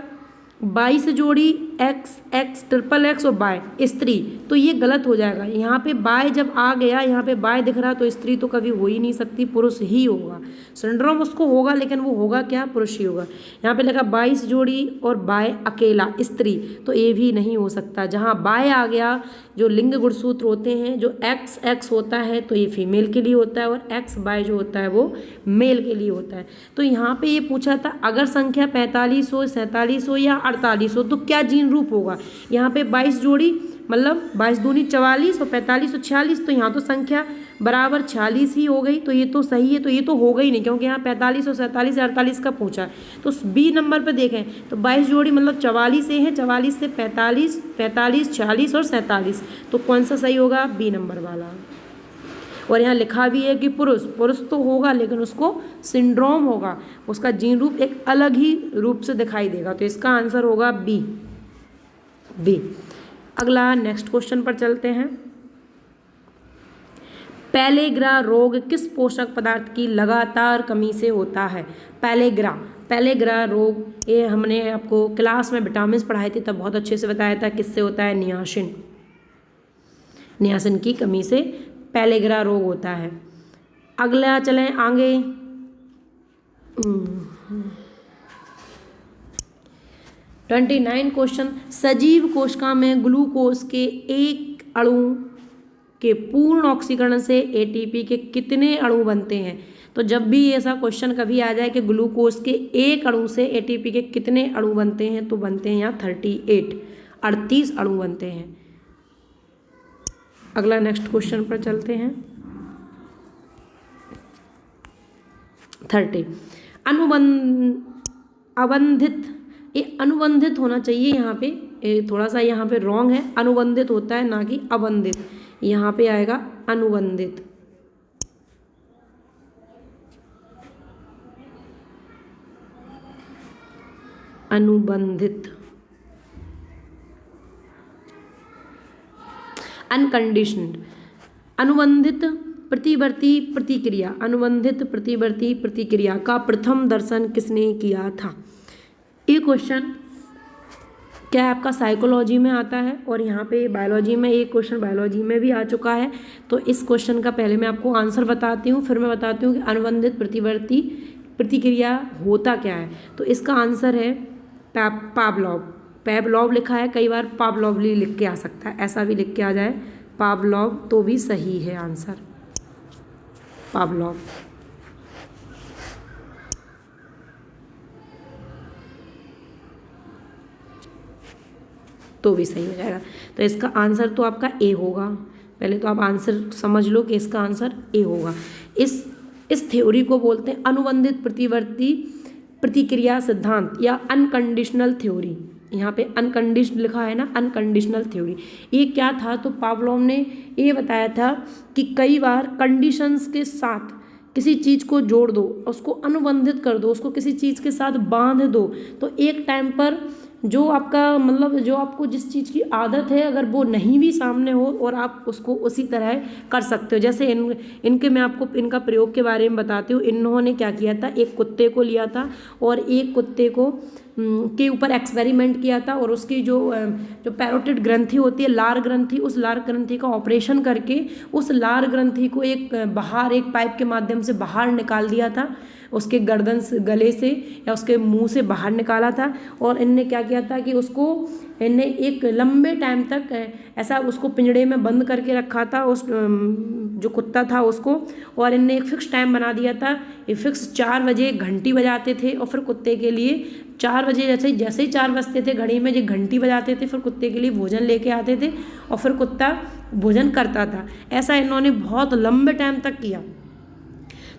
22 जोड़ी XX, XXX और बाय स्त्री, तो ये गलत हो जाएगा। यहाँ पे बाय जब आ गया, यहाँ पे बाय दिख रहा, तो स्त्री तो कभी हो ही नहीं सकती, पुरुष ही होगा। सिंड्रोम उसको होगा लेकिन वो होगा क्या? पुरुष ही होगा। यहाँ पे लिखा 22 जोड़ी और बाय अकेला स्त्री, तो ये भी नहीं हो सकता। जहाँ बाय आ गया, जो लिंग गुणसूत्र होते हैं, जो XX होता है तो ये फीमेल के लिए होता है और X बाय जो होता है वो मेल के लिए होता है। तो यहाँ पे ये पूछा था अगर संख्या 45 हो, 47 हो या 48 हो तो क्या जीन रूप होगा। यहाँ पे 22 जोड़ी मतलब 22 दूनी 44 और 45 और 46, तो यहाँ तो संख्या बराबर 46 ही हो गई, तो ये तो सही है। तो ये तो होगा ही नहीं क्योंकि यहाँ 45 और 47 या 48 का पूछा है। तो बी नंबर पे देखें तो 22 जोड़ी मतलब 44 से है, 44 से 45, 45, 40 और 47, तो कौन सा सही होगा? बी नंबर वाला। और यहाँ लिखा भी है कि पुरुष तो होगा लेकिन उसको सिंड्रोम होगा, उसका जीन रूप एक अलग ही रूप से दिखाई देगा, तो इसका आंसर होगा बी। अगला नेक्स्ट क्वेश्चन पर चलते हैं। पेलेग्रा रोग किस पोषक पदार्थ की लगातार कमी से होता है? पेलेग्रा रोग, ये हमने आपको क्लास में विटामिन पढ़ाए थे तब बहुत अच्छे से बताया था किससे होता है? नियासिन की कमी से पेलेग्रा रोग होता है। अगला चलें आगे, 29 क्वेश्चन, सजीव कोशिका में ग्लूकोज के एक अणु के पूर्ण ऑक्सीकरण से ATP के कितने अणु बनते हैं? तो जब भी ऐसा क्वेश्चन कभी आ जाए कि ग्लूकोज के एक अणु से ATP के कितने अणु बनते हैं, तो बनते हैं यहाँ 38 अणु बनते हैं। अगला नेक्स्ट क्वेश्चन पर चलते हैं, 30 अवंधित, ये अनुबंधित होना चाहिए यहाँ पे, थोड़ा सा यहाँ पे रॉन्ग है, अनुबंधित होता है ना कि अवंधित, यहाँ पे आएगा अनुबंधित। अनुबंधित, अनकंडीशनड। अनुबंधित प्रतिवर्ती प्रतिक्रिया, अनुबंधित प्रतिवर्ती प्रतिक्रिया का प्रथम दर्शन किसने किया था? ये क्वेश्चन क्या आपका साइकोलॉजी में आता है और यहाँ पे बायोलॉजी में, एक क्वेश्चन बायोलॉजी में भी आ चुका है। तो इस क्वेश्चन का पहले मैं आपको आंसर बताती हूँ, फिर मैं बताती हूँ कि अनुबंधित प्रतिवर्ती प्रतिक्रिया होता क्या है। तो इसका आंसर है पावलोव। पैवलोव लिखा है, कई बार पावलोवली लिख के आ सकता है, ऐसा भी लिख के आ जाए पावलोव तो भी सही है आंसर, पावलोव। तो भी सही हो जाएगा। तो इसका आंसर तो आपका ए होगा। पहले तो आप आंसर समझ लो कि इसका आंसर ए होगा। इस थ्योरी को बोलते हैं अनुबंधित प्रतिवर्ती प्रतिक्रिया सिद्धांत या अनकंडीशनल थ्योरी। यहाँ पे अनकंडीशनल लिखा है ना, अनकंडीशनल थ्योरी। ये क्या था, तो पावलोव ने ये बताया था कि कई बार कंडीशंस के साथ किसी चीज़ को जोड़ दो, उसको अनुबंधित कर दो, उसको किसी चीज़ के साथ बांध दो, तो एक टाइम पर जो आपका मतलब जो आपको जिस चीज़ की आदत है अगर वो नहीं भी सामने हो और आप उसको उसी तरह कर सकते हो। जैसे इनके मैं आपको इनका प्रयोग के बारे में बताती हूँ। इन्होंने क्या किया था, एक कुत्ते को लिया था और एक कुत्ते को के ऊपर एक्सपेरिमेंट किया था और उसकी जो पैरोटिड ग्रंथि होती है, लार ग्रंथि, उस लार ग्रंथि का ऑपरेशन करके उस लार ग्रंथि को एक पाइप के माध्यम से बाहर निकाल दिया था, उसके गर्दन से, गले से या उसके मुंह से बाहर निकाला था। और इनने क्या किया था कि उसको इनने एक लंबे टाइम तक ऐसा उसको पिंजड़े में बंद करके रखा था, उस जो कुत्ता था उसको, और इनने एक फिक्स टाइम बना दिया था। ये फिक्स 4 बजे घंटी बजाते थे और फिर कुत्ते के लिए 4 बजे जैसे ही 4 बजते थे घड़ी में, जो घंटी बजाते थे, फिर कुत्ते के लिए भोजन लेके आते थे और फिर कुत्ता भोजन करता था। ऐसा इन्होंने बहुत लंबे टाइम तक किया।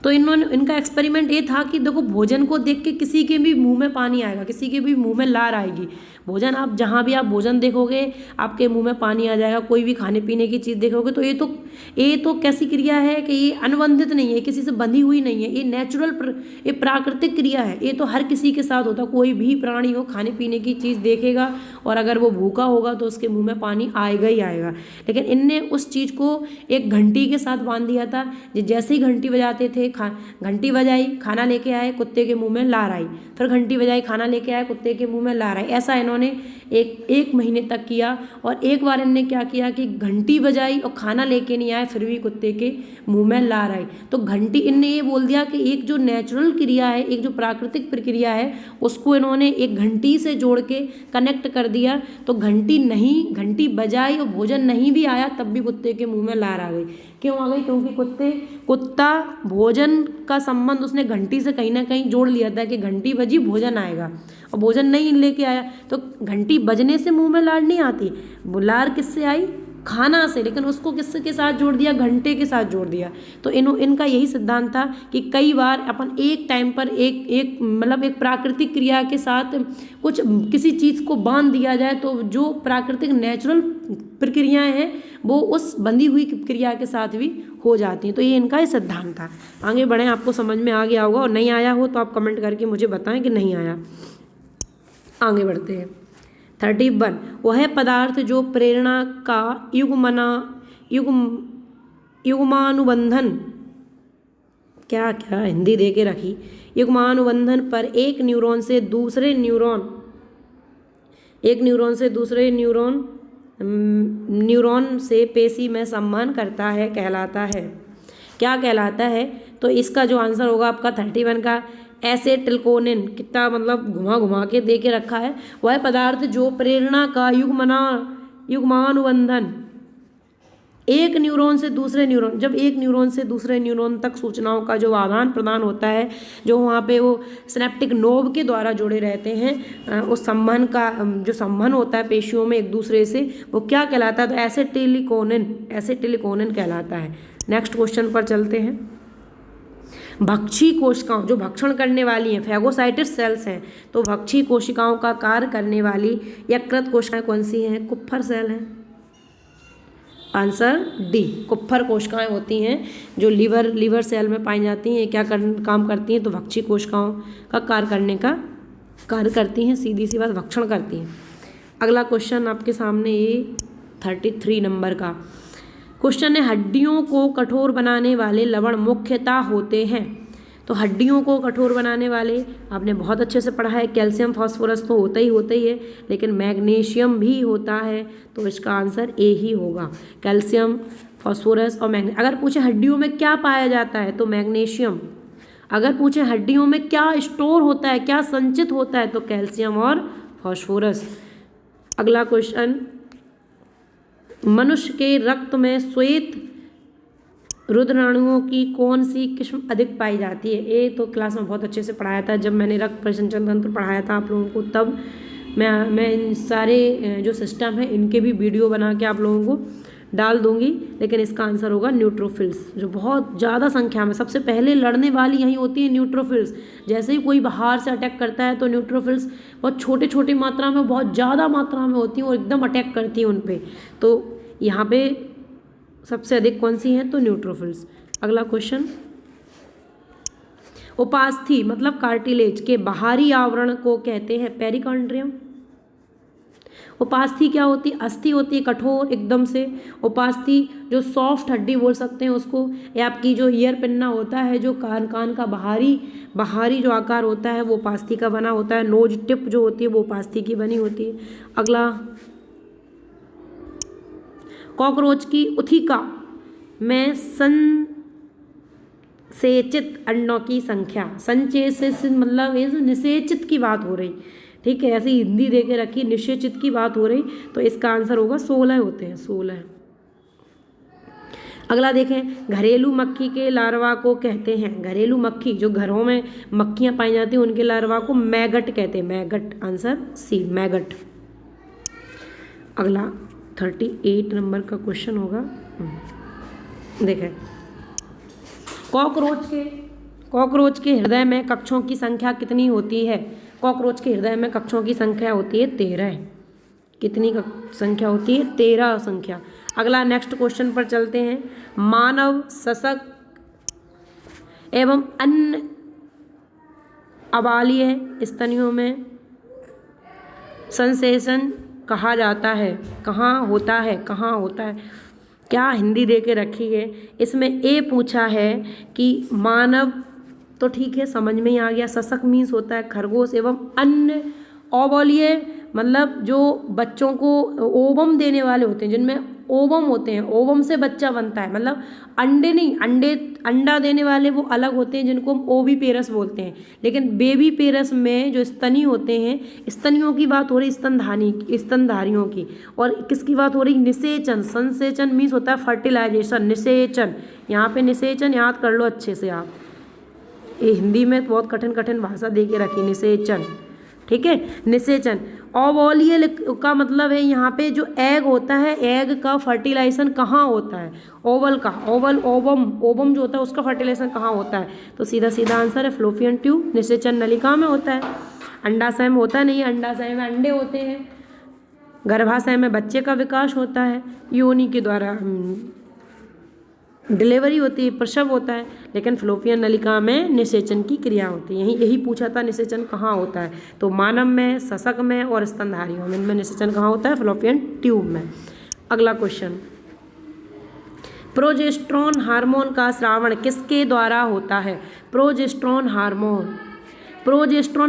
तो इनका एक्सपेरिमेंट ये था कि देखो, भोजन को देख के किसी के भी मुंह में पानी आएगा, किसी के भी मुंह में लार आएगी। भोजन आप जहाँ भी आप भोजन देखोगे आपके मुंह में पानी आ जाएगा। कोई भी खाने पीने की चीज़ देखोगे तो ये तो कैसी क्रिया है कि ये अनुबंधित नहीं है, किसी से बंधी हुई नहीं है, ये नेचुरल, ये प्राकृतिक क्रिया है। ये तो हर किसी के साथ होता, कोई भी प्राणी हो खाने पीने की चीज़ देखेगा और अगर वो भूखा होगा तो उसके मुँह में पानी आएगा ही आएगा। लेकिन इनने उस चीज़ को एक घंटी के साथ बांध दिया था। जैसे ही घंटी बजाते थे, घंटी बजाई, खाना लेके आए, कुत्ते के मुंह में लार आई, फिर घंटी बजाई, खाना लेके आए, कुत्ते के मुंह में लार आई। ऐसा इन्होंने एक महीने तक किया। और एक बार इनने क्या किया कि घंटी बजाई और खाना लेके नहीं आए, फिर भी कुत्ते के मुंह में लार आई। तो घंटी, इनने ये बोल दिया कि एक जो नेचुरल क्रिया है, एक जो प्राकृतिक प्रक्रिया है, उसको इन्होंने एक घंटी से जोड़ के कनेक्ट कर दिया। तो घंटी बजाई और भोजन नहीं भी आया तब भी कुत्ते के मुंह में लार आ गई। क्यों आ गई? क्योंकि कुत्ता भोजन का संबंध उसने घंटी से कहीं ना कहीं जोड़ लिया था कि घंटी बजी भोजन आएगा, और भोजन नहीं लेके आया तो घंटी बजने से मुंह में लार नहीं आती। लार किससे आई? खाना से, लेकिन उसको किसके साथ जोड़ दिया? घंटे के साथ जोड़ दिया। तो इनका यही सिद्धांत था कि कई बार अपन एक टाइम पर एक मतलब एक प्राकृतिक क्रिया के साथ किसी चीज़ को बांध दिया जाए तो जो प्राकृतिक नेचुरल प्रक्रियाएं हैं वो उस बंधी हुई क्रिया के साथ भी हो जाती हैं। तो ये इनका ही सिद्धांत था। आगे बढ़ें, आपको समझ में आ गया होगा, और नहीं आया हो तो आप कमेंट करके मुझे बताएं कि नहीं आया। आगे बढ़ते हैं। 31, वह पदार्थ जो प्रेरणा का युग्मानुबंधन, क्या हिंदी दे के रखी, युग्मानुबंधन पर एक न्यूरॉन से दूसरे न्यूरॉन से पेशी में संवहन करता है, कहलाता है। क्या कहलाता है? तो इसका जो आंसर होगा आपका 31 का एसेटिलकोलिन। कितना मतलब घुमा के दे के रखा है। वह पदार्थ जो प्रेरणा का युग्मानुबंधन, एक न्यूरॉन से दूसरे न्यूरॉन, जब एक न्यूरॉन से दूसरे न्यूरॉन तक सूचनाओं का जो आदान प्रदान होता है, जो वहाँ पे वो सिनेप्टिक नोब के द्वारा जुड़े रहते हैं, उस संवहन का जो संवहन होता है पेशियों में एक दूसरे से, वो क्या कहलाता है? तो एसेटिलकोलिन कहलाता है। नेक्स्ट क्वेश्चन पर चलते हैं। भक्षी कोशिकाओं, जो भक्षण करने वाली हैं, फैगोसाइटिस सेल्स हैं, तो भक्षी कोशिकाओं का कार्य करने वाली यकृत कोशिकाएं कौन सी हैं? कुप्फर सेल हैं। आंसर डी, कुप्फर कोशिकाएं होती हैं जो लिवर सेल में पाई जाती हैं। क्या काम करती हैं? तो भक्षी कोशिकाओं का कार्य करने का कार्य करती हैं, सीधी सी बात, भक्षण करती हैं। अगला क्वेश्चन आपके सामने ये 33 नंबर का क्वेश्चन है, हड्डियों को कठोर बनाने वाले लवण मुख्यतः होते हैं। तो हड्डियों को कठोर बनाने वाले आपने बहुत अच्छे से पढ़ा है, कैल्शियम फास्फोरस तो होता ही है, लेकिन मैग्नीशियम भी होता है, तो इसका आंसर ए ही होगा, कैल्शियम फास्फोरस और मैग्नीशियम। अगर पूछे हड्डियों में क्या पाया जाता है तो मैग्नीशियम, अगर पूछे हड्डियों में क्या स्टोर होता है, क्या संचित होता है, तो कैल्शियम और फास्फोरस। अगला क्वेश्चन, मनुष्य के रक्त में श्वेत रुधिराणुओं की कौन सी किस्म अधिक पाई जाती है। ये तो क्लास में बहुत अच्छे से पढ़ाया था, जब मैंने रक्त परिसंचरण तंत्र पढ़ाया था आप लोगों को, तब मैं इन सारे जो सिस्टम है इनके भी वीडियो बना के आप लोगों को डाल दूंगी, लेकिन इसका आंसर होगा न्यूट्रोफिल्स, जो बहुत ज़्यादा संख्या में सबसे पहले लड़ने वाली यही होती है न्यूट्रोफिल्स। जैसे ही कोई बाहर से अटैक करता है तो न्यूट्रोफिल्स बहुत छोटे छोटी मात्रा में, बहुत ज़्यादा मात्रा में होती हैं और एकदम अटैक करती हैं उन पर। तो यहाँ पे सबसे अधिक कौन सी है, तो न्यूट्रोफिल्स। अगला क्वेश्चन, उपास्थि मतलब कार्टिलेज के बाहरी आवरण को कहते हैं पेरिकार्डियम। उपास्थि क्या होती है, अस्थि होती है कठोर एकदम से। उपास्थि जो सॉफ्ट हड्डी बोल सकते हैं उसको, या आपकी जो ईयर पिन्ना होता है, जो कान का बाहरी जो आकार होता है वो उपास्थि का बना होता है। नोज टिप जो होती है वो उपास्थि की बनी होती है। अगला, कॉकरोच की उथिका में संसेचित अंडों की संख्या, संचेसित मतलब ये निषेचित की बात हो रही, ठीक है, ऐसी हिंदी दे के रखी, निषेचित की बात हो रही, तो इसका आंसर होगा 16 होते हैं, 16। अगला देखें, घरेलू मक्खी के लार्वा को कहते हैं, घरेलू मक्खी जो घरों में मक्खियाँ पाई जाती हैं उनके लार्वा को मैगट कहते हैं, मैगट, आंसर सी, मैगट। अगला 38 नंबर का क्वेश्चन होगा, देखें, कॉकरोच के हृदय में कक्षों की संख्या कितनी होती है। कॉकरोच के हृदय में कक्षों की संख्या होती है 13। कितनी संख्या होती है, 13 संख्या। अगला नेक्स्ट क्वेश्चन पर चलते हैं, मानव सशक एवं अन्य अबालीय स्तनियों में संसेचन कहा जाता है, कहाँ होता है, क्या हिंदी दे के रखी है। इसमें ए पूछा है कि मानव, तो ठीक है समझ में ही आ गया, सशक मीन्स होता है खरगोश, एवं अन्य ओवलीय मतलब जो बच्चों को ओवम देने वाले होते हैं, जिनमें ओवम होते हैं, ओवम से बच्चा बनता है, मतलब अंडे नहीं, अंडा देने वाले वो अलग होते हैं जिनको हम ओवी पेरस बोलते हैं, लेकिन बेबी पेरस में जो स्तनी होते हैं, स्तनियों की बात हो रही, स्तनधारियों की। और किसकी बात हो रही, निषेचन। संसेचन मीन्स होता है फर्टिलाइजेशन, निषेचन, यहाँ पे निषेचन याद कर लो अच्छे से आप, ये हिंदी में बहुत कठिन भाषा दे के रखी, निषेचन, ठीक है, निषेचन। ओवोलियल का मतलब है यहाँ पे जो एग होता है, एग का फर्टिलाइजेशन कहाँ होता है, ओवल का, ओवम जो होता है उसका फर्टिलाइजेशन कहाँ होता है, तो सीधा आंसर है फ्लोपियन ट्यूब, निषेचन नलिका में होता है। अंडाशय में होता नहीं, अंडाशय में अंडे होते हैं, गर्भाशय में बच्चे का विकास होता है, योनि के द्वारा डिलीवरी होती है, प्रसव होता है, लेकिन फ्लोपियन नलिका में निषेचन की क्रिया होती है। यही पूछा था, निषेचन कहाँ होता है, तो मानव में, सशक में और स्तनधारियों में, इनमें निषेचन कहाँ होता है, फ्लोपियन ट्यूब में। अगला क्वेश्चन, प्रोजेस्टेरोन हार्मोन का स्रावण किसके द्वारा होता है। प्रोजेस्टेरोन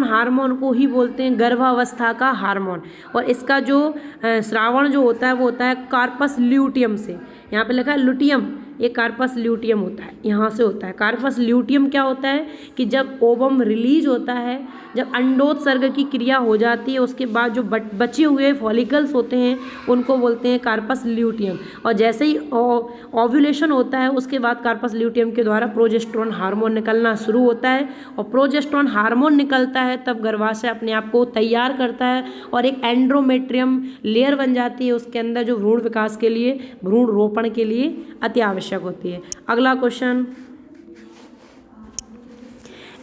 हार्मोन को ही बोलते हैं गर्भावस्था का हार्मोन, और इसका जो स्रावण जो होता है वो होता है कार्पस ल्यूटियम से। यहाँ पे लिखा है लुटियम, ये कार्पस ल्यूटियम होता है, यहाँ से होता है। कार्पस ल्यूटियम क्या होता है कि जब ओवम रिलीज होता है, जब अंडोत्सर्ग की क्रिया हो जाती है, उसके बाद जो बचे हुए फॉलिकल्स होते हैं उनको बोलते हैं कार्पस ल्यूटियम, और जैसे ही ओव्यूलेशन होता है उसके बाद कार्पस ल्यूटियम के द्वारा प्रोजेस्टेरोन हार्मोन निकलना शुरू होता है, और प्रोजेस्टेरोन हार्मोन निकलता है तब गर्भाशय अपने आप को तैयार करता है और एक एंड्रोमेट्रियम लेयर बन जाती है उसके अंदर, जो भ्रूण विकास के लिए, भ्रूण रोपण के लिए अति आवश्यक होती है। अगला क्वेश्चन,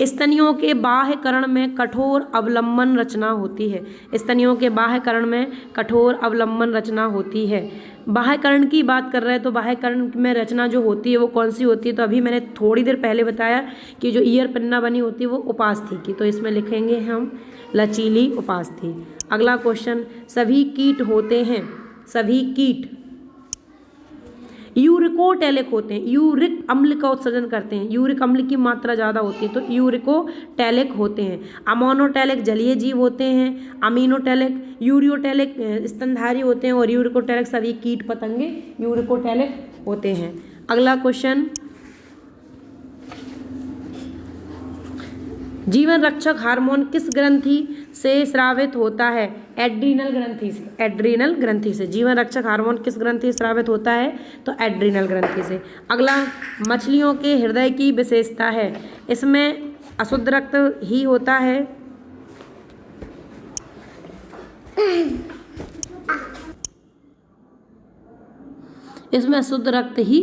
स्तनियों के बाह्य कर्ण में कठोर अवलंबन रचना होती है। स्तनियों के बाह्य कर्ण में कठोर अवलंबन रचना होती है। बाह्य कर्ण की बात कर रहे हैं तो बाह्य कर्ण में रचना जो होती है वो कौन सी होती है, तो अभी मैंने थोड़ी देर पहले बताया कि जो ईयर पिन्ना बनी होती है वो उपास्थि की, तो इसमें लिखेंगे हम लचीली उपास थी। अगला क्वेश्चन, सभी कीट होते हैं, सभी कीट यूरिकोटैलिक होते हैं, यूरिक अम्ल का उत्सर्जन करते हैं, यूरिक अम्ल की मात्रा ज़्यादा होती है तो यूरिकोटैलिक होते हैं। अमोनोटैलिक जलीय जीव होते हैं, अमीनोटैलिक, यूरियोटैलिक स्तनधारी होते हैं और यूरिकोटैलिक सभी कीट पतंगे यूरिकोटैलिक होते हैं। अगला क्वेश्चन, जीवन रक्षक हार्मोन किस ग्रंथि से स्रावित होता है? एड्रीनल ग्रंथि से, एड्रीनल ग्रंथि से। जीवन रक्षक हार्मोन किस ग्रंथि से स्रावित होता है? तो एड्रीनल ग्रंथि से। अगला, मछलियों के हृदय की विशेषता है, इसमें अशुद्ध रक्त ही होता है, इसमें अशुद्ध रक्त ही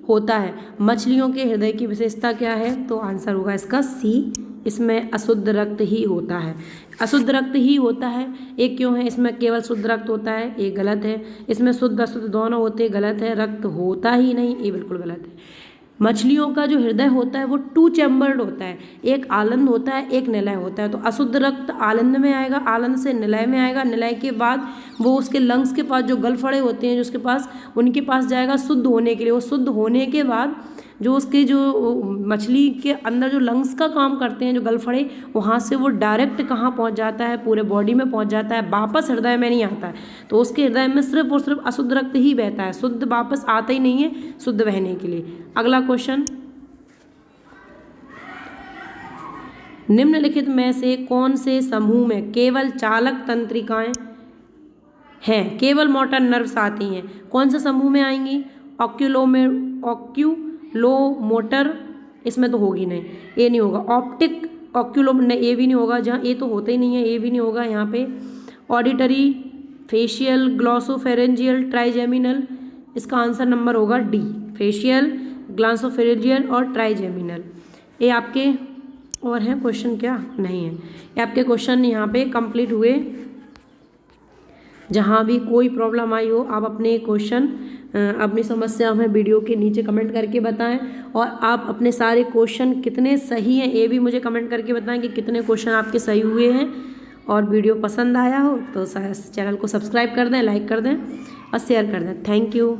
होता है। मछलियों के हृदय की विशेषता क्या है? तो आंसर होगा इसका सी, इसमें अशुद्ध रक्त ही होता है। अशुद्ध रक्त ही होता है, एक क्यों है? इसमें केवल शुद्ध रक्त होता है, ये गलत है। इसमें शुद्ध अशुद्ध दोनों होते, गलत है। रक्त होता ही नहीं, ये बिल्कुल गलत है। मछलियों का जो हृदय होता है वो 2 चैम्बर्ड होता है, एक आलंद होता है, एक निलय होता है। तो अशुद्ध रक्त आलंद में आएगा, आलंद से निलय में आएगा, निलय के बाद वो उसके लंग्स के पास जो गलफड़े होते हैं जो उसके पास, उनके पास जाएगा शुद्ध होने के लिए। वो शुद्ध होने के बाद जो उसके जो मछली के अंदर जो लंग्स का काम करते हैं जो गलफड़े, वहाँ से वो डायरेक्ट कहाँ पहुँच जाता है? पूरे बॉडी में पहुँच जाता है, वापस हृदय में नहीं आता है। तो उसके हृदय में सिर्फ और सिर्फ अशुद्ध रक्त ही बहता है, शुद्ध वापस आता ही नहीं है शुद्ध बहने के लिए। अगला क्वेश्चन, निम्नलिखित में से कौन से समूह में केवल चालक तंत्रिकाएं हैं, केवल मोटर नर्व्स आती हैं? कौन से समूह में आएंगी? ऑक्यूलोमोटर, इसमें तो होगी नहीं, ये नहीं होगा। ऑप्टिक ऑक्यूलो, ये भी नहीं होगा, जहाँ ये तो होता ही नहीं है, ये भी नहीं होगा यहाँ पे। ऑडिटरी, फेशियल, ग्लॉसोफेरेंजियल, ट्राइजेमिनल, इसका आंसर नंबर होगा डी, फेशियल, ग्लॉसोफेरेंजियल और ट्राइजेमिनल। ये आपके और हैं क्वेश्चन क्या? नहीं है। ये आपके क्वेश्चन यहाँ पे कंप्लीट हुए। जहाँ भी कोई प्रॉब्लम आई हो आप अपने क्वेश्चन, अपनी समस्या हमें वीडियो के नीचे कमेंट करके बताएं, और आप अपने सारे क्वेश्चन कितने सही हैं ये भी मुझे कमेंट करके बताएं कि कितने क्वेश्चन आपके सही हुए हैं। और वीडियो पसंद आया हो तो चैनल को सब्सक्राइब कर दें, लाइक कर दें और शेयर कर दें। Thank you.